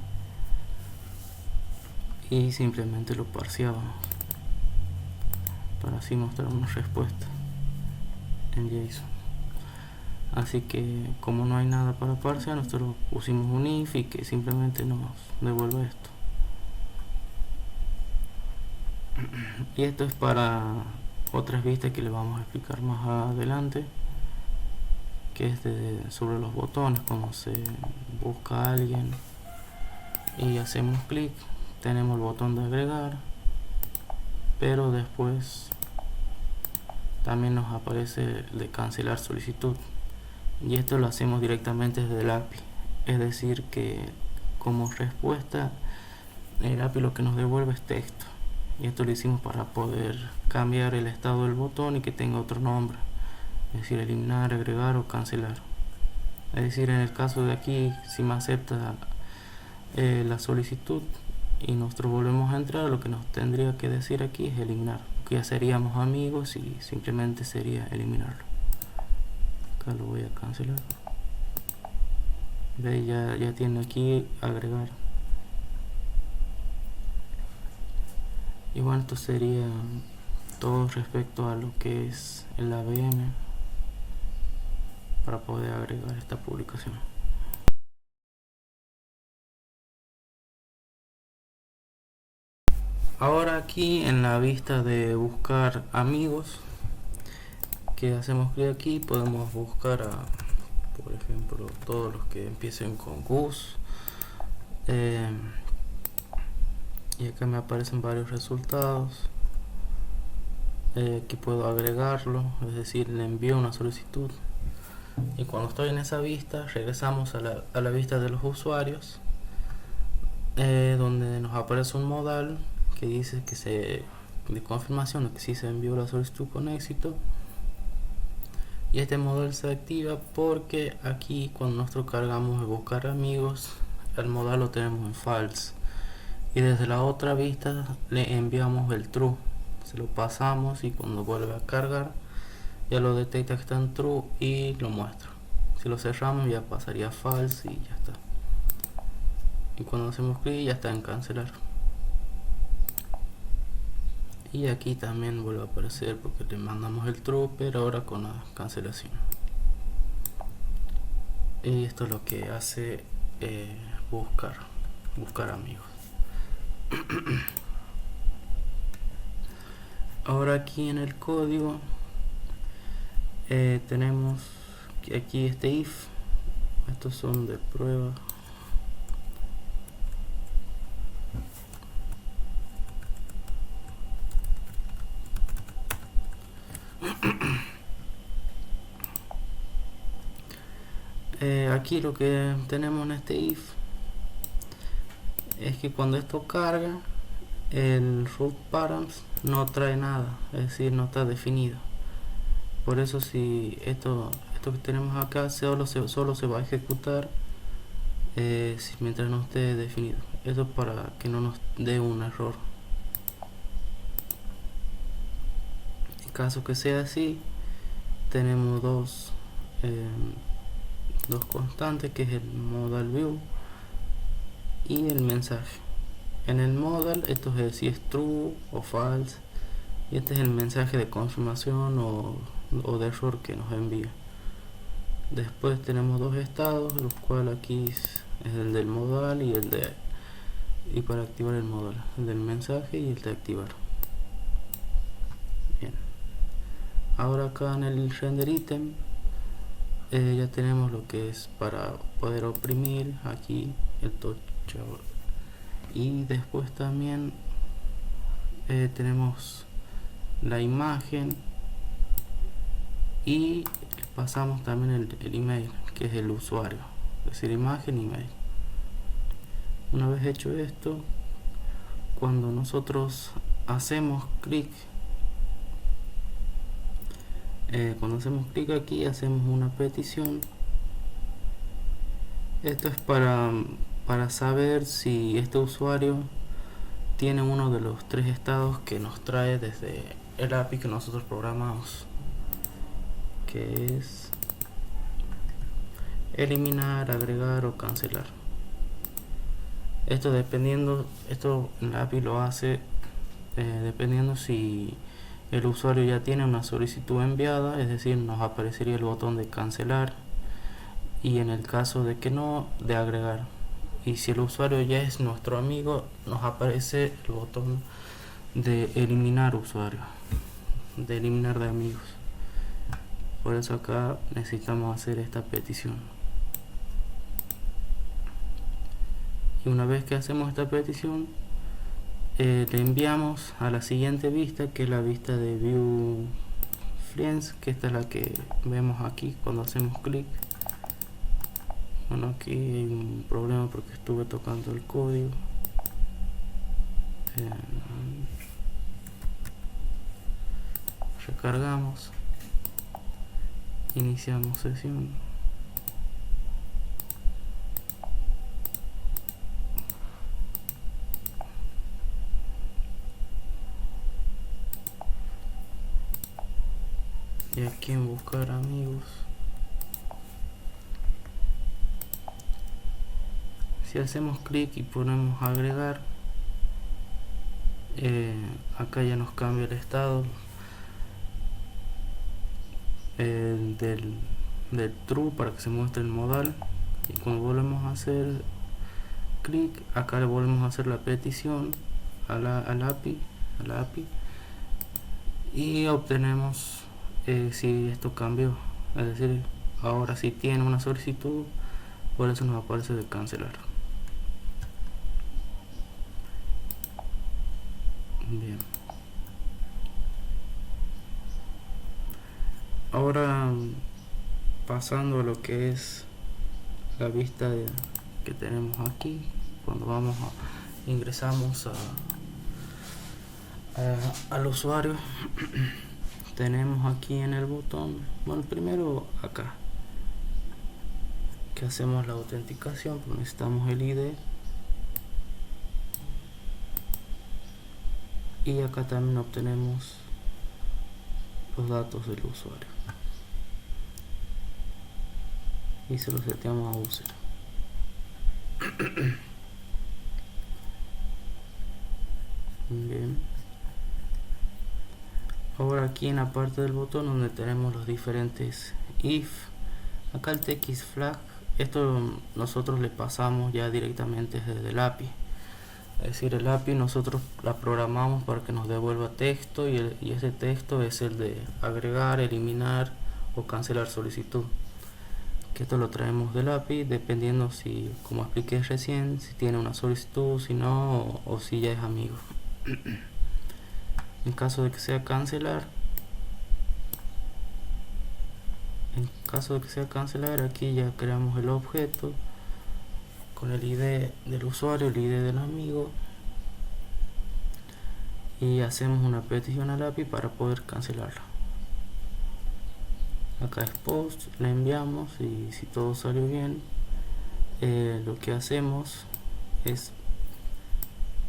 y simplemente lo parseábamos para así mostrar una respuesta en JSON. Así que como no hay nada para parsear, nosotros pusimos un if y que simplemente nos devuelve esto. Y esto es para otras vistas que le vamos a explicar más adelante, que es sobre los botones. Cuando se busca a alguien y hacemos clic, tenemos el botón de agregar, pero después también nos aparece de cancelar solicitud, y esto lo hacemos directamente desde el API. Es decir, que como respuesta el API lo que nos devuelve es texto, y esto lo hicimos para poder cambiar el estado del botón y que tenga otro nombre, es decir, eliminar, agregar o cancelar. Es decir, en el caso de aquí, si me acepta la solicitud y nosotros volvemos a entrar, lo que nos tendría que decir aquí es eliminar, porque ya seríamos amigos y simplemente sería eliminarlo. Acá lo voy a cancelar. ¿Ve? Ya tiene aquí agregar. Y bueno, esto sería todo respecto a lo que es el ABM para poder agregar esta publicación. Ahora aquí en la vista de buscar amigos, que hacemos clic aquí, podemos buscar a, por ejemplo, todos los que empiecen con Gus, y acá me aparecen varios resultados. Aquí puedo agregarlo, es decir, le envío una solicitud, y cuando estoy en esa vista regresamos a la vista de los usuarios, donde nos aparece un modal que dice que de confirmación de que sí se envió la solicitud con éxito. Y este modal se activa porque aquí cuando nosotros cargamos de buscar amigos, el modal lo tenemos en false, y desde la otra vista le enviamos el true, se lo pasamos, y cuando vuelve a cargar ya lo detecta que está en true y lo muestra. Si lo cerramos ya pasaría a false y ya está. Y cuando hacemos clic ya está en cancelar. Y aquí también vuelve a aparecer porque le mandamos el true, pero ahora con la cancelación. Y esto es lo que hace buscar amigos. Ahora aquí en el código tenemos aquí este if. Estos son de prueba. Aquí lo que tenemos en este if es que cuando esto carga, el root params no trae nada, es decir, no está definido. Por eso si esto que tenemos acá solo se va a ejecutar mientras no esté definido. Eso para que no nos dé un error. En caso que sea así, tenemos dos constantes, que es el modal view y el mensaje. En el modal esto es si es true o false, y este es el mensaje de confirmación o de error que nos envía. Después tenemos dos estados, los cuales aquí es el del modal y para activar el modal, el del mensaje y el de activar. Bien. Ahora acá en el render item ya tenemos lo que es para poder oprimir aquí el touch. Y después también tenemos la imagen y pasamos también el email, que es el usuario, es decir, imagen, email. Una vez hecho esto, cuando nosotros hacemos clic aquí, hacemos una petición. Esto es para saber si este usuario tiene uno de los 3 estados que nos trae desde el API que nosotros programamos, que es eliminar, agregar o cancelar. Esto el API lo hace dependiendo si el usuario ya tiene una solicitud enviada, es decir, nos aparecería el botón de cancelar, y en el caso de que no, de agregar. Y si el usuario ya es nuestro amigo, nos aparece el botón de eliminar usuario, de eliminar de amigos. Por eso acá necesitamos hacer esta petición. Y una vez que hacemos esta petición, le enviamos a la siguiente vista, que es la vista de View Friends, que esta es la que vemos aquí cuando hacemos clic. Bueno, aquí hay un problema porque estuve tocando el código. Recargamos, iniciamos sesión. Y aquí en buscar amigos, si hacemos clic y ponemos agregar, acá ya nos cambia el estado del true para que se muestre el modal. Y cuando volvemos a hacer clic, acá le volvemos a hacer la petición al API, y obtenemos si esto cambió, es decir, ahora si tiene una solicitud, por eso nos aparece de cancelar. Bien, ahora pasando a lo que es la vista que tenemos aquí, cuando ingresamos al usuario, tenemos aquí en el botón, bueno, primero acá que hacemos la autenticación, pues necesitamos el ID, y acá también obtenemos los datos del usuario y se los seteamos a user. Bien, ahora aquí en la parte del botón donde tenemos los diferentes if, acá el TX flag, esto nosotros le pasamos ya directamente desde el API. Es decir, el API nosotros la programamos para que nos devuelva texto, y ese texto es el de agregar, eliminar o cancelar solicitud. Que esto lo traemos del API dependiendo si, como expliqué recién, si tiene una solicitud, si no, o si ya es amigo. En caso de que sea cancelar, aquí ya creamos el objeto con el ID del usuario, el ID del amigo, y hacemos una petición al API para poder cancelarlo. Acá es post, le enviamos, y si todo salió bien, lo que hacemos es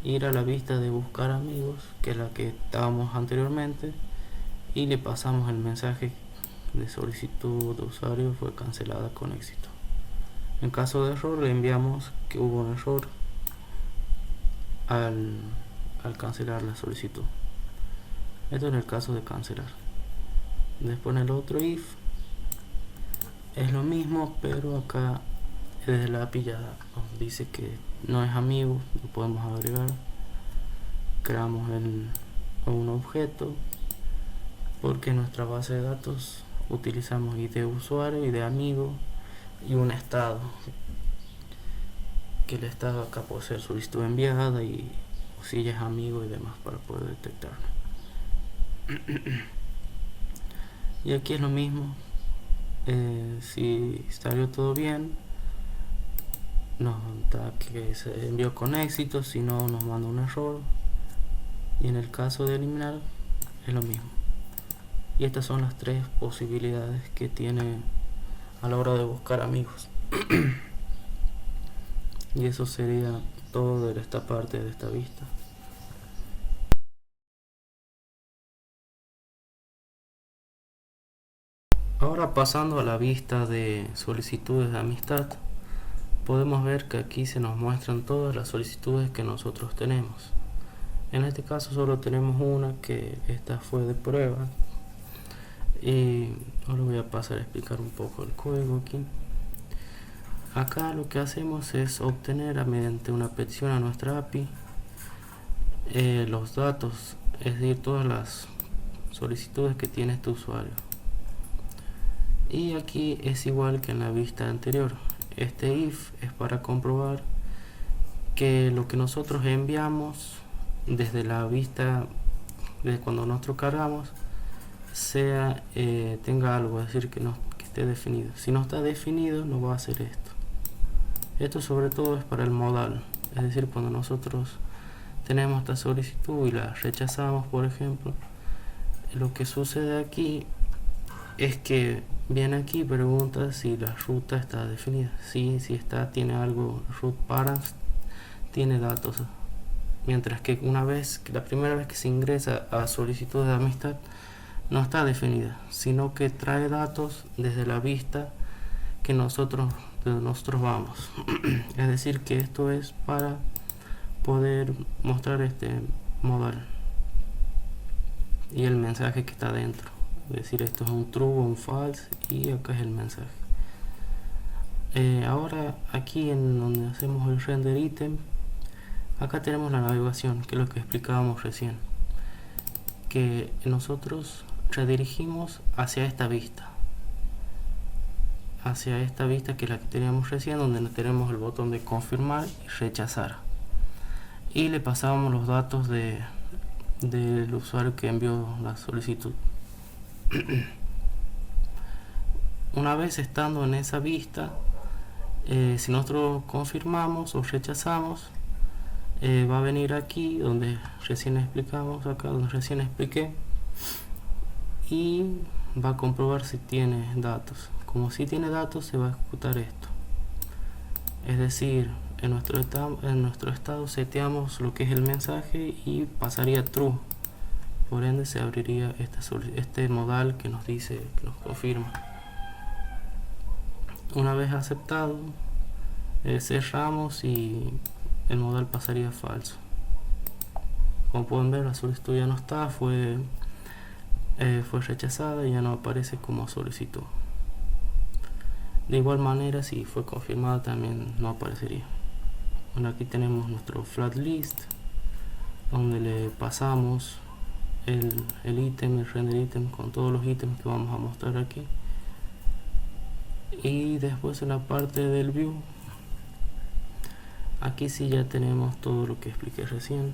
ir a la vista de buscar amigos, que es la que estábamos anteriormente, y le pasamos el mensaje de solicitud de usuario fue cancelada con éxito. En caso de error, le enviamos que hubo un error al cancelar la solicitud. Esto en el caso de cancelar. Después en el otro if es lo mismo, pero acá desde la API ya nos dice que no es amigo, lo podemos agregar. Creamos un objeto, porque en nuestra base de datos utilizamos ID de usuario y de amigo y un estado, que el estado acá puede ser solicitud enviada y o si ya es amigo y demás para poder detectarlo. Y aquí es lo mismo, Si salió todo bien, nos da que se envió con éxito, si no nos manda un error, y en el caso de eliminar es lo mismo. Y estas son las tres posibilidades que tiene a la hora de buscar amigos. Y eso sería todo de esta parte de esta vista. Ahora pasando a la vista de solicitudes de amistad, podemos ver que aquí se nos muestran todas las solicitudes que nosotros tenemos. En este caso solo tenemos una, que esta fue de prueba, y ahora voy a pasar a explicar un poco el código aquí. Acá lo que hacemos es obtener mediante una petición a nuestra API los datos, es decir, todas las solicitudes que tiene este usuario. Y aquí es igual que en la vista anterior. Este if es para comprobar que lo que nosotros enviamos desde la vista, desde cuando nosotros cargamos, tenga algo, es decir, que esté definido. Si no está definido, no va a hacer esto. Esto sobre todo es para el modal, es decir, cuando nosotros tenemos esta solicitud y la rechazamos, por ejemplo, lo que sucede aquí es que viene aquí y pregunta si la ruta está definida. Si está, tiene algo, root params, tiene datos. Mientras que la primera vez que se ingresa a solicitud de amistad, no está definida, sino que trae datos desde la vista que nosotros vamos. Es decir, que esto es para poder mostrar este modal y el mensaje que está dentro. Es decir, esto es un true o un false, y acá es el mensaje. Ahora aquí en donde hacemos el render item, acá tenemos la navegación, que es lo que explicábamos recién, que nosotros redirigimos hacia esta vista que es la que teníamos recién, donde tenemos el botón de confirmar y rechazar, y le pasábamos los datos del usuario que envió la solicitud. Una vez estando en esa vista, si nosotros confirmamos o rechazamos, va a venir aquí donde recién explicamos, acá donde recién expliqué, y va a comprobar si tiene datos. Como si tiene datos, se va a ejecutar esto. Es decir, en nuestro estado seteamos lo que es el mensaje y pasaría true. Por ende se abriría este modal que nos dice, que nos confirma. Una vez aceptado, cerramos y el modal pasaría falso. Como pueden ver, la solicitud ya no está, fue rechazada y ya no aparece como solicitud. De igual manera, si fue confirmada, también no aparecería. Bueno, aquí tenemos nuestro flat list, donde le pasamos el ítem, el render ítem, con todos los ítems que vamos a mostrar aquí. Y después en la parte del view, aquí sí ya tenemos todo lo que expliqué recién.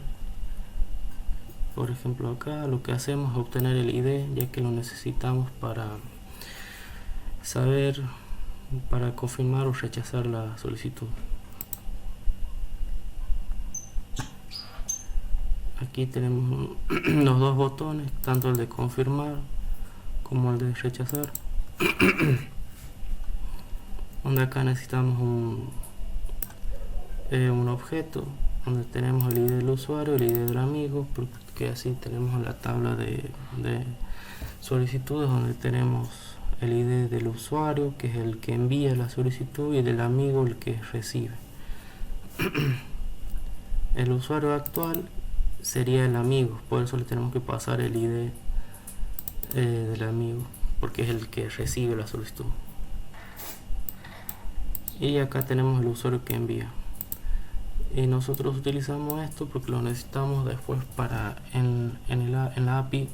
Por ejemplo, acá lo que hacemos es obtener el ID, ya que lo necesitamos para saber, para confirmar o rechazar la solicitud. Aquí tenemos los dos botones, tanto el de confirmar como el de rechazar, donde acá necesitamos un objeto donde tenemos el ID del usuario, el ID del amigo, porque así tenemos la tabla de solicitudes, donde tenemos el ID del usuario, que es el que envía la solicitud, y del amigo, el que recibe. El usuario actual sería el amigo, por eso le tenemos que pasar el ID del amigo, porque es el que recibe la solicitud. Y acá tenemos el usuario que envía. Y nosotros utilizamos esto porque lo necesitamos después para en la API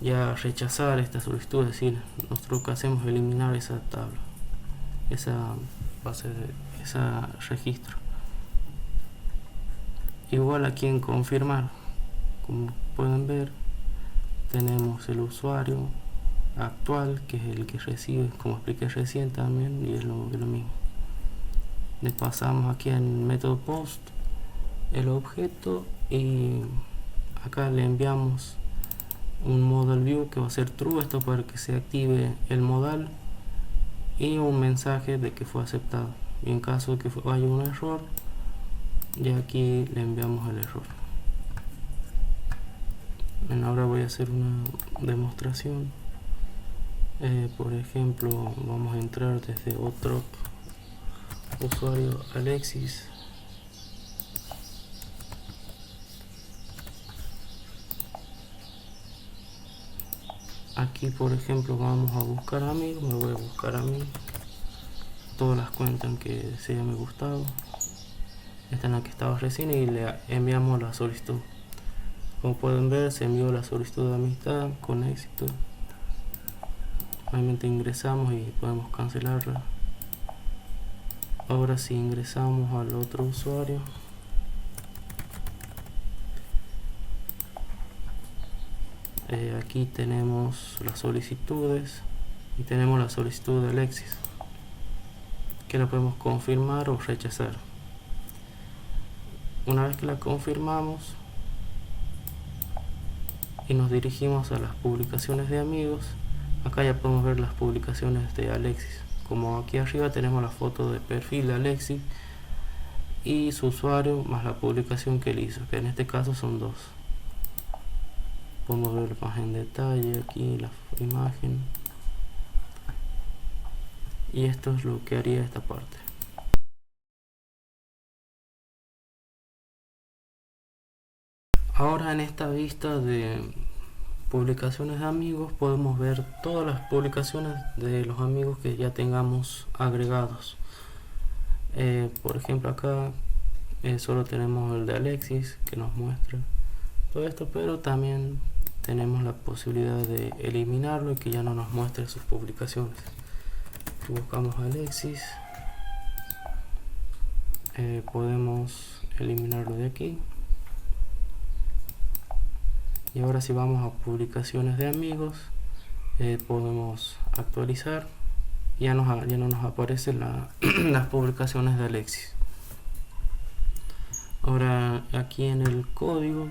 ya rechazar esta solicitud. Es decir, nosotros lo que hacemos es eliminar esa tabla, esa base ese registro. Igual aquí en confirmar, como pueden ver, tenemos el usuario actual, que es el que recibe, como expliqué recién también, y es lo mismo. Le pasamos aquí al método post el objeto y acá le enviamos un modal view que va a ser true, esto para que se active el modal, y un mensaje de que fue aceptado. Y en caso de que haya un error, ya aquí le enviamos el error. Bueno, ahora voy a hacer una demostración. Por ejemplo, vamos a entrar desde otro usuario, Alexis. Aquí, por ejemplo, vamos a buscar a mí. Me voy a buscar a mí todas las cuentas que se hayan gustado. Esta en la que estaba recién, y le enviamos la solicitud. Como pueden ver, se envió la solicitud de amistad con éxito. Obviamente ingresamos y podemos cancelarla. Ahora si ingresamos al otro usuario, aquí tenemos las solicitudes y tenemos la solicitud de Alexis, que la podemos confirmar o rechazar. Una vez que la confirmamos y nos dirigimos a las publicaciones de amigos, acá ya podemos ver las publicaciones de Alexis. Como aquí arriba tenemos la foto de perfil de Alexis y su usuario más la publicación que él hizo, que en este caso son dos. Podemos ver más en detalle aquí la imagen, y esto es lo que haría esta parte. Ahora en esta vista de publicaciones de amigos podemos ver todas las publicaciones de los amigos que ya tengamos agregados. Por ejemplo, acá solo tenemos el de Alexis, que nos muestra todo esto, pero también tenemos la posibilidad de eliminarlo y que ya no nos muestre sus publicaciones. Si buscamos a Alexis, podemos eliminarlo de aquí. Y ahora si vamos a publicaciones de amigos, podemos actualizar. Ya no nos aparecen las publicaciones de Alexis. Ahora aquí en el código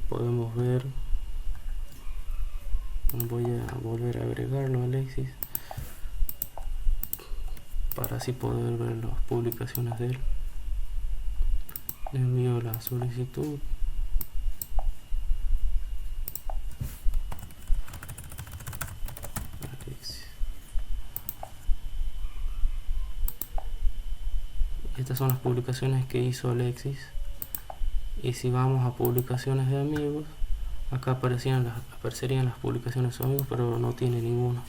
podemos ver, voy a volver a agregarlo a Alexis para así poder ver las publicaciones de él. Le envío la solicitud. Alexis. Estas son las publicaciones que hizo Alexis. Y si vamos a publicaciones de amigos, acá aparecerían las publicaciones de sus amigos, pero no tiene ninguna.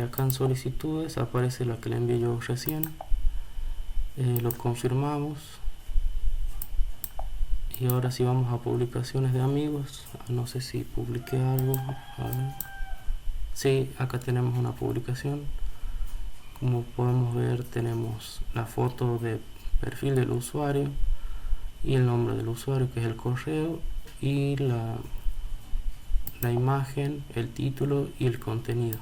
Acá en solicitudes aparece la que le envié yo recién. Lo confirmamos. Y ahora si vamos a publicaciones de amigos, no sé si publiqué algo. A ver. Sí, acá tenemos una publicación. Como podemos ver, tenemos la foto de perfil del usuario y el nombre del usuario, que es el correo, y la imagen, el título y el contenido.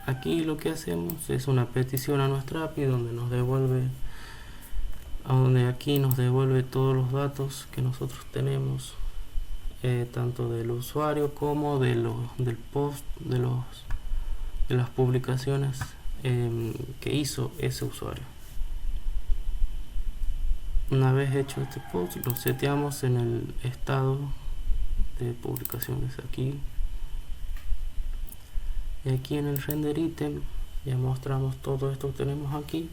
Aquí lo que hacemos es una petición a nuestra API donde aquí nos devuelve todos los datos que nosotros tenemos, tanto del usuario como del post, de las publicaciones que hizo ese usuario. Una vez hecho este post, lo seteamos en el estado de publicaciones aquí. Y aquí en el render item ya mostramos todo esto que tenemos aquí,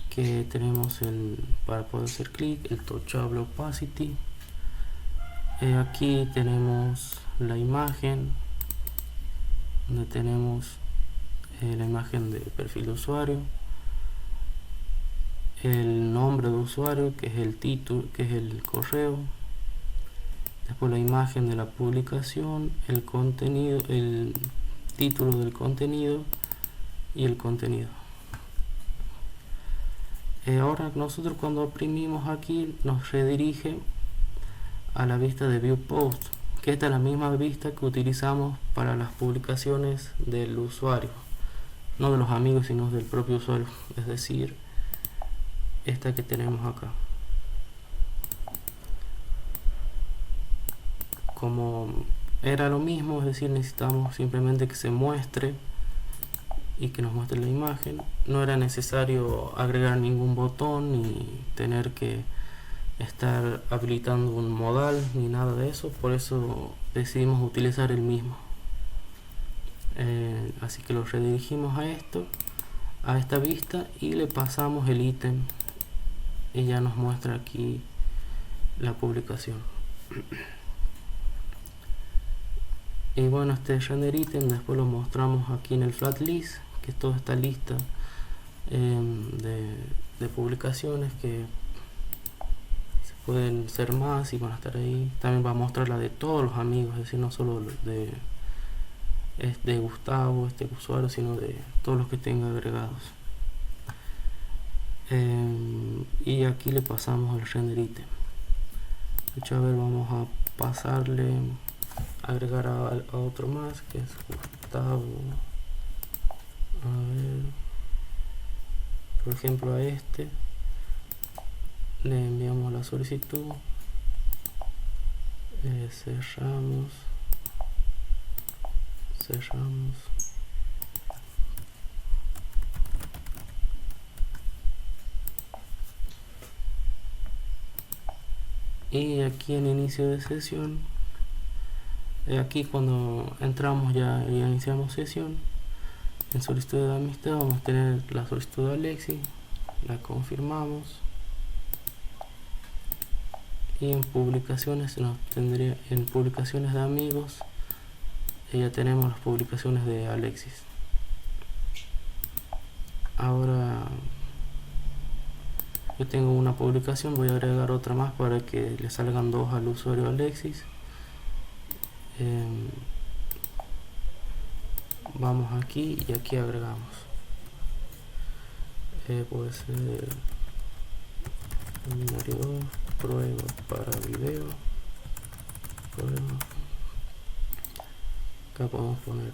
que tenemos para poder hacer clic, el touchable opacity. Aquí tenemos la imagen, donde tenemos la imagen de perfil de usuario, el nombre de usuario, que es el título, que es el correo, después la imagen de la publicación, el contenido, el título del contenido y el contenido. Ahora nosotros cuando oprimimos aquí nos redirige a la vista de View Post, que esta es la misma vista que utilizamos para las publicaciones del usuario, no de los amigos sino del propio usuario, es decir, esta que tenemos acá. Como era lo mismo, es decir, necesitamos simplemente que se muestre y que nos muestre la imagen. No era necesario agregar ningún botón ni tener que estar habilitando un modal ni nada de eso, por eso decidimos utilizar el mismo. Así que lo redirigimos a esta vista y le pasamos el ítem y ya nos muestra aquí la publicación. Y bueno, este render item después lo mostramos aquí en el flat list, que es toda esta lista de publicaciones que pueden ser más y van a estar ahí. También va a mostrar la de todos los amigos, es decir, no solo de Gustavo, este usuario, sino de todos los que tenga agregados. Y aquí le pasamos el render item. De hecho, a ver, vamos a pasarle, agregar a otro más, que es Gustavo. A ver, por ejemplo, a este le enviamos la solicitud, cerramos. Y aquí en inicio de sesión, aquí cuando entramos ya iniciamos sesión. En solicitud de amistad vamos a tener la solicitud de Alexis, la confirmamos. Y en publicaciones en publicaciones de amigos ya tenemos las publicaciones de Alexis. Ahora yo tengo una publicación, voy a agregar otra más para que le salgan dos al usuario Alexis. Vamos aquí y aquí agregamos. Puede ser seminario, prueba para video, prueba. Acá podemos poner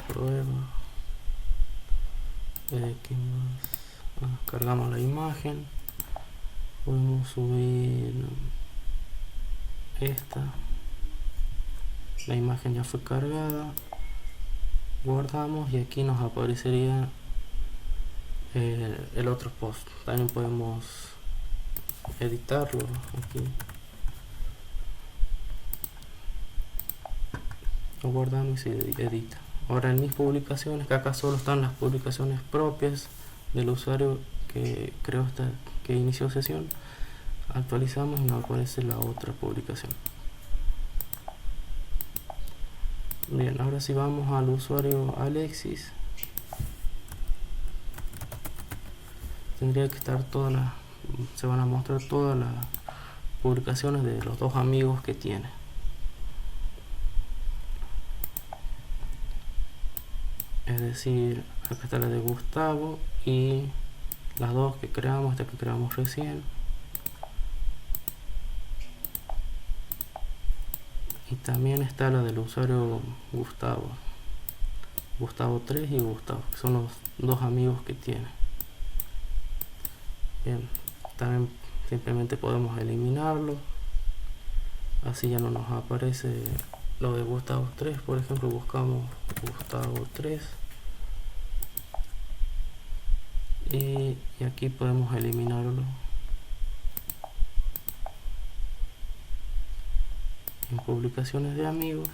prueba. ¿Qué más? Cargamos la imagen. Podemos subir esta. La imagen ya fue cargada. Guardamos y aquí nos aparecería el otro post. También podemos editarlo aquí. Lo guardamos y se edita. Ahora en mis publicaciones, que acá solo están las publicaciones propias del usuario que creó que inició sesión, actualizamos y nos aparece la otra publicación. Bien, ahora si vamos al usuario Alexis, tendría que estar se van a mostrar todas las publicaciones de los dos amigos que tiene. Es decir, acá está la de Gustavo y las dos que creamos, esta que creamos recién. Y también está la del usuario Gustavo 3 y Gustavo, que son los dos amigos que tiene. Bien, también simplemente podemos eliminarlo, así ya no nos aparece lo de Gustavo 3. Por ejemplo, buscamos Gustavo 3 y aquí podemos eliminarlo. En publicaciones de amigos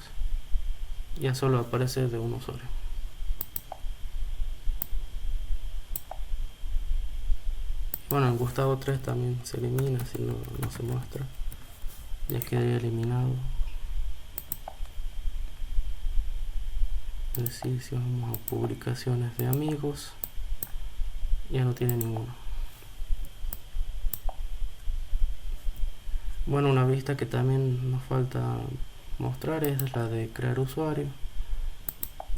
ya solo aparece de un usuario. Bueno, en Gustavo 3 también se elimina, si no se muestra, ya quedaría eliminado. Es decir, si vamos a publicaciones de amigos, ya no tiene ninguno. Bueno, una vista que también nos falta mostrar es la de crear usuario,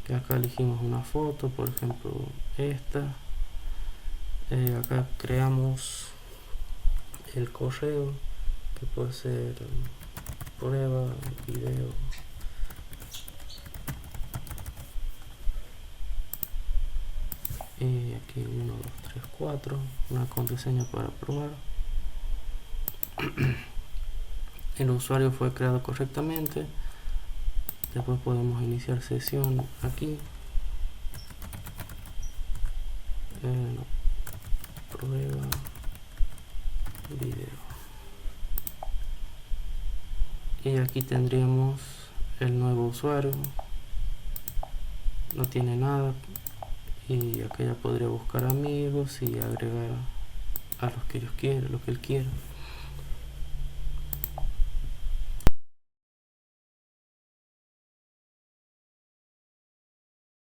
que acá elegimos una foto, por ejemplo esta. Acá creamos el correo, que puede ser prueba, video. Y aquí 1, 2, 3, 4, una contraseña para probar. El usuario fue creado correctamente. Después podemos iniciar sesión aquí. No, prueba, video. Y aquí tendríamos el nuevo usuario. No tiene nada. Y acá ya podría buscar amigos y agregar a los que ellos quieren, lo que él quiera.